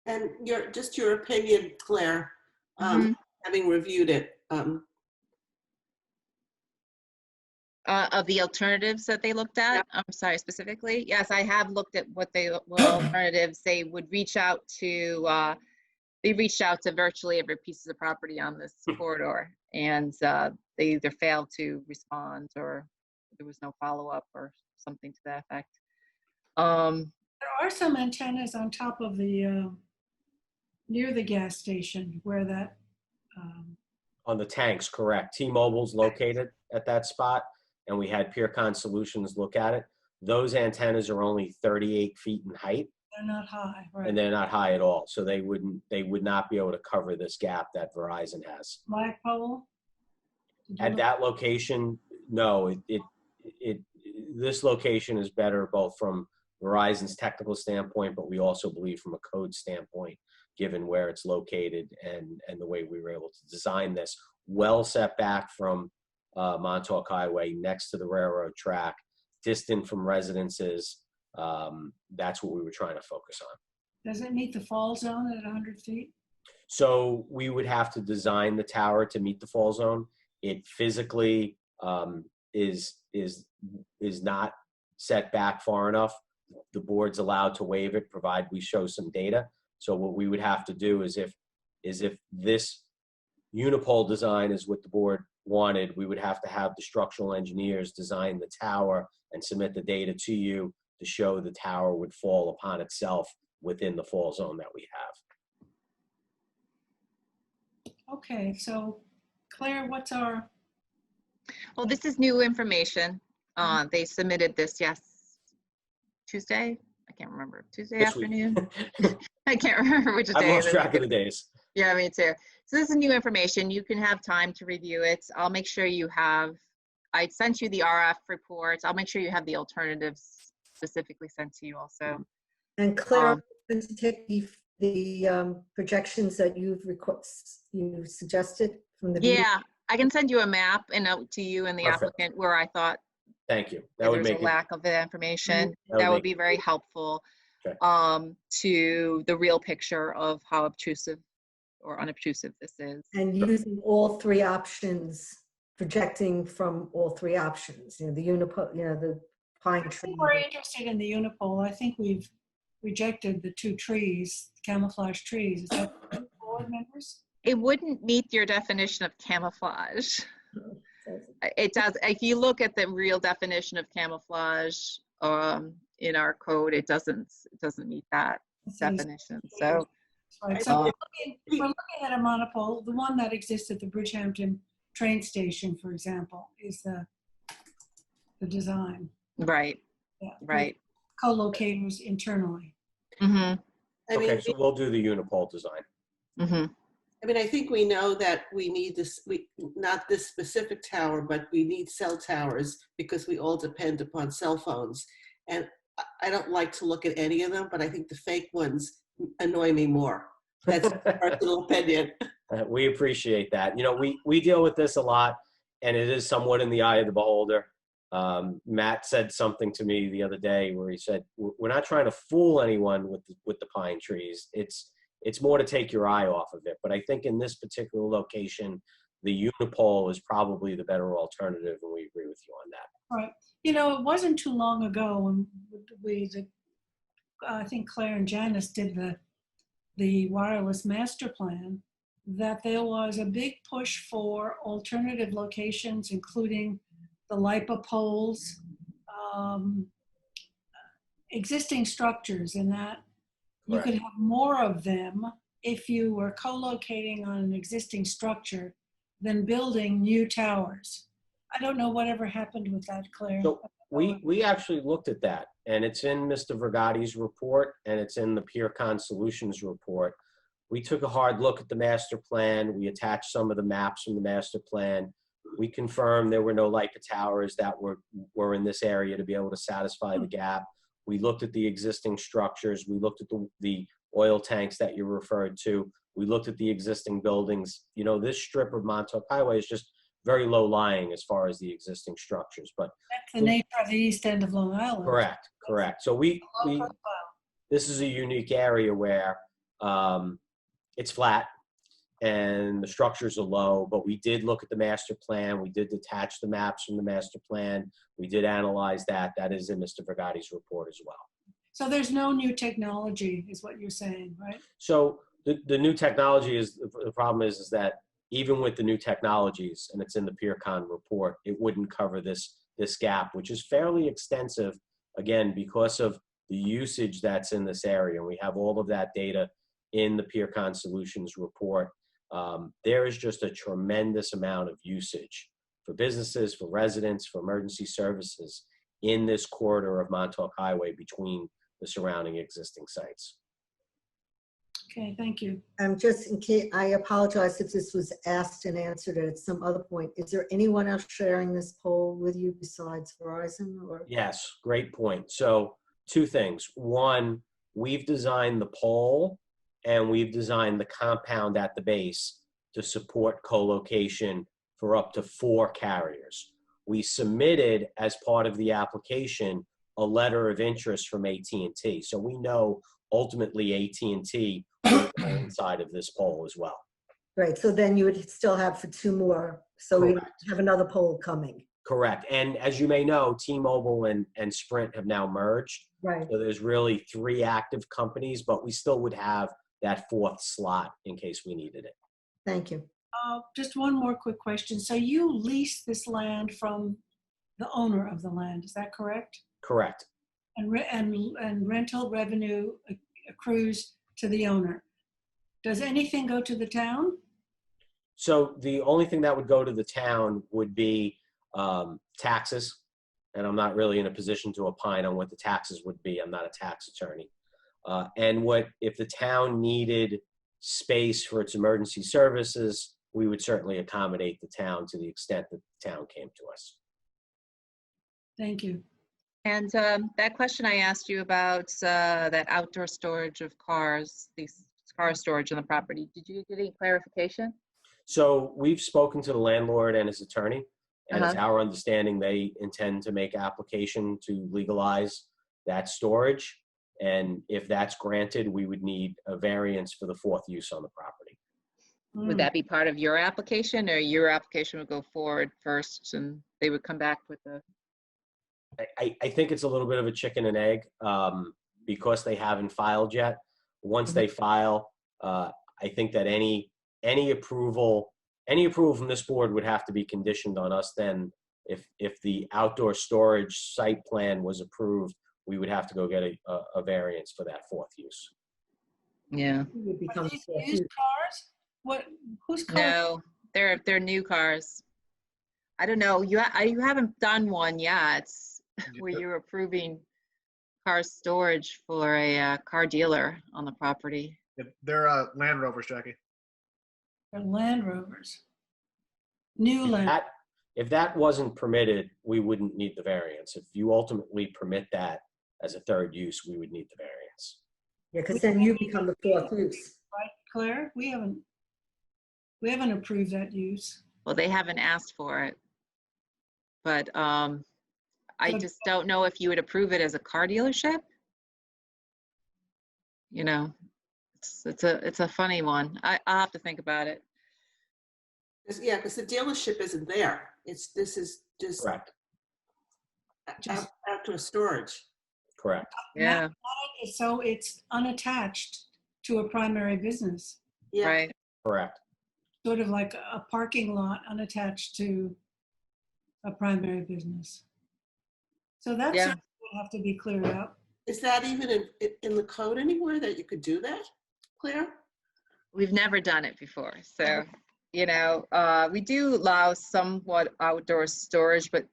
And your opinion, Claire, having reviewed it. Of the alternatives that they looked at? I'm sorry, specifically? Yes, I have looked at what alternatives. They would reach out to, they reached out to virtually every piece of the property on this corridor, and they either failed to respond or there was no follow-up or something to that effect. There are some antennas on top of the, near the gas station where that. On the tanks, correct. T-Mobile's located at that spot, and we had PeerCon Solutions look at it. Those antennas are only 38 feet in height. They're not high, right? And they're not high at all, so they would not be able to cover this gap that Verizon has. Flagpole? At that location, no. This location is better both from Verizon's technical standpoint, but we also believe from a code standpoint, given where it's located and the way we were able to design this, well set back from Montauk Highway, next to the railroad track, distant from residences. That's what we were trying to focus on. Does it meet the fall zone at 100 feet? So we would have to design the tower to meet the fall zone. It physically is not set back far enough. The board's allowed to waive it, provided we show some data. So what we would have to do is if this unipole design is what the board wanted, we would have to have the structural engineers design the tower and submit the data to you to show the tower would fall upon itself within the fall zone that we have. Okay, so Claire, what's our? Well, this is new information. They submitted this, Tuesday? I can't remember. Tuesday afternoon? I can't remember which day. I've lost track of the days. Yeah, me too. So this is new information. You can have time to review it. I'll make sure you have, I sent you the RF reports. I'll make sure you have the alternatives specifically sent to you also. And Claire, to take the projections that you suggested from the Yeah, I can send you a map and out to you and the Perfect. applicant where I thought Thank you. That would there's make a lack of the information. That would be very helpful Okay. to the real picture of how obtrusive or unobtrusive this is. And using all three options, projecting from all three options, the unipole, the pine I tree. think we're interested in the unipole. I think we've rejected the two trees, camouflage trees. Is that board members? It wouldn't meet your definition of camouflage. It does. If you look at the real definition of camouflage in our code, it doesn't meet that. definition. So, Right, so if we're looking at a monopole, the one that exists at the Bridgehampton train station, for example, is the design. right, Yeah, right. Co-locators internally. Mm-hmm. Okay, so we'll do the unipole design. Mm-hmm. I mean, I think we know that we need this, not this specific tower, but we need cell towers because we all depend upon cell phones. And I don't like to look at any of them, but I think the fake ones annoy me more. That's my personal opinion. We appreciate that. You know, we deal with this a lot, and it is somewhat in the eye of the beholder. Matt said something to me the other day where he said, "We're not trying to fool anyone with the pine trees. It's more to take your eye off of it." But I think in this particular location, the unipole is probably the better alternative, and we agree with you on that. Right. You know, it wasn't too long ago when I think Claire and Janice did the wireless master plan, that there was a big push for alternative locations, including the LIPA poles, existing structures, and that you could have more of them if you were co-locating on an existing structure than building new towers. I don't know whatever happened with that, Claire. So we actually looked at that, and it's in Mr. Vergatti's report, and it's in the PeerCon Solutions report. We took a hard look at the master plan. We attached some of the maps from the master plan. We confirmed there were no LIPA towers that were in this area to be able to satisfy the gap. We looked at the existing structures. We looked at the oil tanks that you referred to. We looked at the existing buildings. You know, this strip of Montauk Highway is just very low lying as far as the existing structures. But that's the nature of the east end of Long Island. Correct, correct. So this is a unique area where it's flat and the structures are low, but we did look at the master plan. We did detach the maps from the master plan. We did analyze that. That is in Mr. Vergatti's report as well. So there's no new technology is what you're saying, right? So the new technology is, the problem is that even with the new technologies, and it's in the PeerCon report, it wouldn't cover this gap, which is fairly extensive, again, because of the usage that's in this area. And we have all of that data in the PeerCon Solutions report. There is just a tremendous amount of usage for businesses, for residents, for emergency services in this corridor of Montauk Highway between the surrounding existing sites. Okay, thank you. Just in case, I apologize if this was asked and answered at some other point. Is there anyone else sharing this poll with you besides Verizon? Or? Yes, great point. So two things. One, we've designed the pole and we've designed the compound at the base to support co-location for up to 4 carriers. We submitted as part of the application a letter of interest from AT&T. So we know ultimately AT&T will go inside of this poll as well. Right, so then you would still have for 2 more. So we have another poll coming. Correct. And as you may know, T-Mobile and Sprint have now merged. Right. So there's really 3 active companies, but we still would have that 4th slot in case we needed it. Thank you. Just one more quick question. So you lease this land from the owner of the land, is that correct? Correct. And rental revenue accrues to the owner. Does anything go to the town? So the only thing that would go to the town would be taxes. And I'm not really in a position to opine on what the taxes would be. I'm not a tax attorney. And if the town needed space for its emergency services, we would certainly accommodate the town to the extent that the town came to us. Thank you. And that question I asked you about that outdoor storage of cars, these car storage on the property, did you get any clarification? So we've spoken to the landlord and his attorney, and it's our understanding they intend to make application to legalize that storage. And if that's granted, we would need a variance for the 4th use on the property. Would that be part of your application, or your application would go forward first and they would come back with the... I think it's a little bit of a chicken and egg because they haven't filed yet. Once they file, I think that any approval from this board would have to be conditioned on us then. If the outdoor storage site plan was approved, we would have to go get a variance for that 4th use. Yeah. Are these used cars? What, whose cars? No, they're new cars. I don't know. You haven't done one yet where you're approving car storage for a car dealer on the property. They're Land Rovers, Jackie. They're Land Rovers. New Land. If that wasn't permitted, we wouldn't need the variance. If you ultimately permit that as a third use, we would need the variance. Yeah, because then you become the fourth use. Right, Claire? We haven't approved that use. Well, they haven't asked for it. But I just don't know if you would approve it as a car dealership. You know, it's a funny one. I'll have to think about it. Yeah, because the dealership isn't there. This is just Correct. After storage. Correct. Yeah. So it's unattached to a primary business. Yeah. Right. Correct. Sort of like a parking lot unattached to a primary business. So that's Yeah. something that would have to be cleared up. Is that even in the code anywhere that you could do that, Claire? We've never done it before. So, you know, we do allow somewhat outdoor storage, but,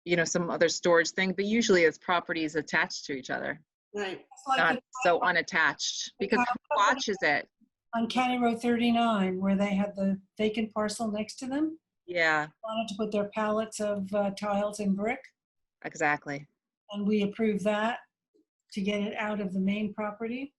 you know, some other storage thing, but usually it's properties attached to each other, Right. not so unattached, because who watches it? On County Road 39, where they had the vacant parcel next to them, Yeah, wanted to put their pallets of tiles and brick, exactly. and we approved that to get it out of the main property.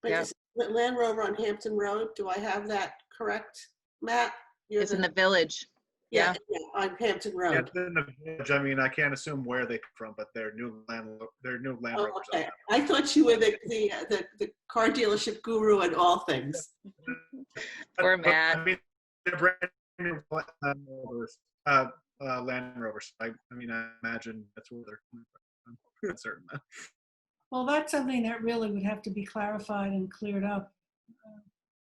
But is it Land Rover on Hampton Road? Do I have that correct, Matt? It's in the village. Yeah, on Hampton Yeah, Road. it's in the village. I mean, I can't assume where they come from, but they're new Land Oh, Rovers. okay. I thought you were the car dealership guru and all things. Or Matt. I mean, they're brand new Land Rovers. Land Rovers. I mean, I imagine that's where they're coming from. I'm certain that. Well, that's something that really would have to be clarified and cleared up.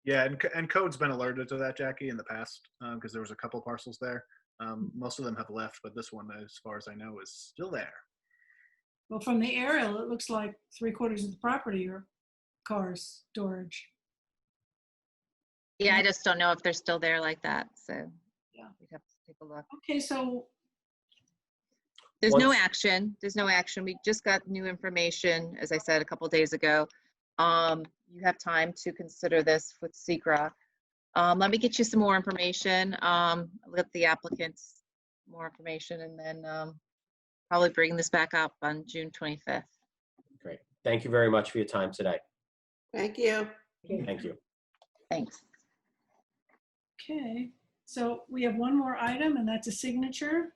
Yeah, and code's been alerted to that, Jackie, in the past, because there was a couple parcels there. Most of them have left, but this one, as far as I know, is still there. Well, from the aerial, it looks like 3/4 of the property are car storage. Yeah, I just don't know if they're still there like that. So yeah, we'd have to take a look. Okay, so there's no action. There's no action. We just got new information, as I said a couple days ago. You have time to consider this with SECRA. Let me get you some more information. Let the applicants more information, and then probably bring this back up on June 25th. Great. Thank you very much for your time today. Thank you. Thank you. Thanks. okay, so we have one more item, and that's a signature.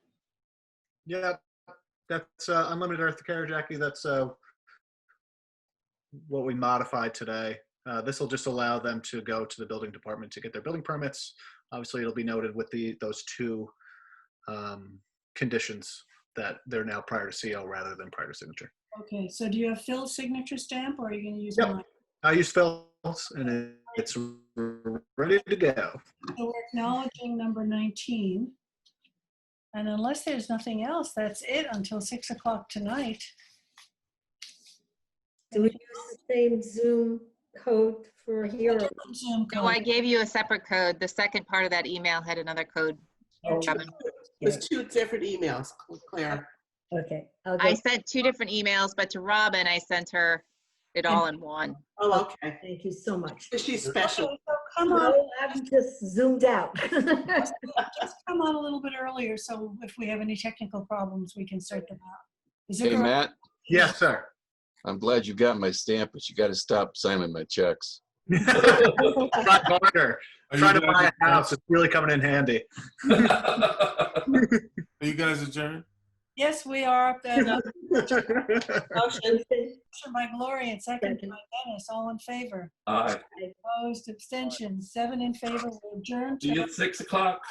Yeah, that's unlimited earth care, Jackie. That's what we modified today. This will just allow them to go to the building department to get their building permits. Obviously, it'll be noted with those two conditions that they're now prior to CO rather than prior to signature. Okay, so do you have Phil's signature stamp, or are you going to use Yep. mine? I use Phil's, and it's ready to go. So we're acknowledging number 19. And unless there's nothing else, that's it until 6 o'clock tonight. Do we use the same Zoom code for here? Zoom No, I gave you a separate code. The second part of that email had another code. There's two different emails, Claire. Okay. I sent two different emails, but to Robin, I sent her it all in one. Oh, okay. Thank you so much. She's special. Okay, so come on. No, I'm just zoomed out. Just come on a little bit earlier, so if we have any technical problems, we can sort them out. Is it Hey, all right? Matt, Yes, sir. I'm glad you got my stamp, but you got to stop signing my checks. Try harder. Are Trying you to buy guys a house. It's really coming in handy. Are you guys adjourned? Yes, we are. Motion. By Gloria and second by Dennis. All in favor? Aye. Opposed, abstentions, 7 in favor. We're adjourned. See you at 6 o'clock.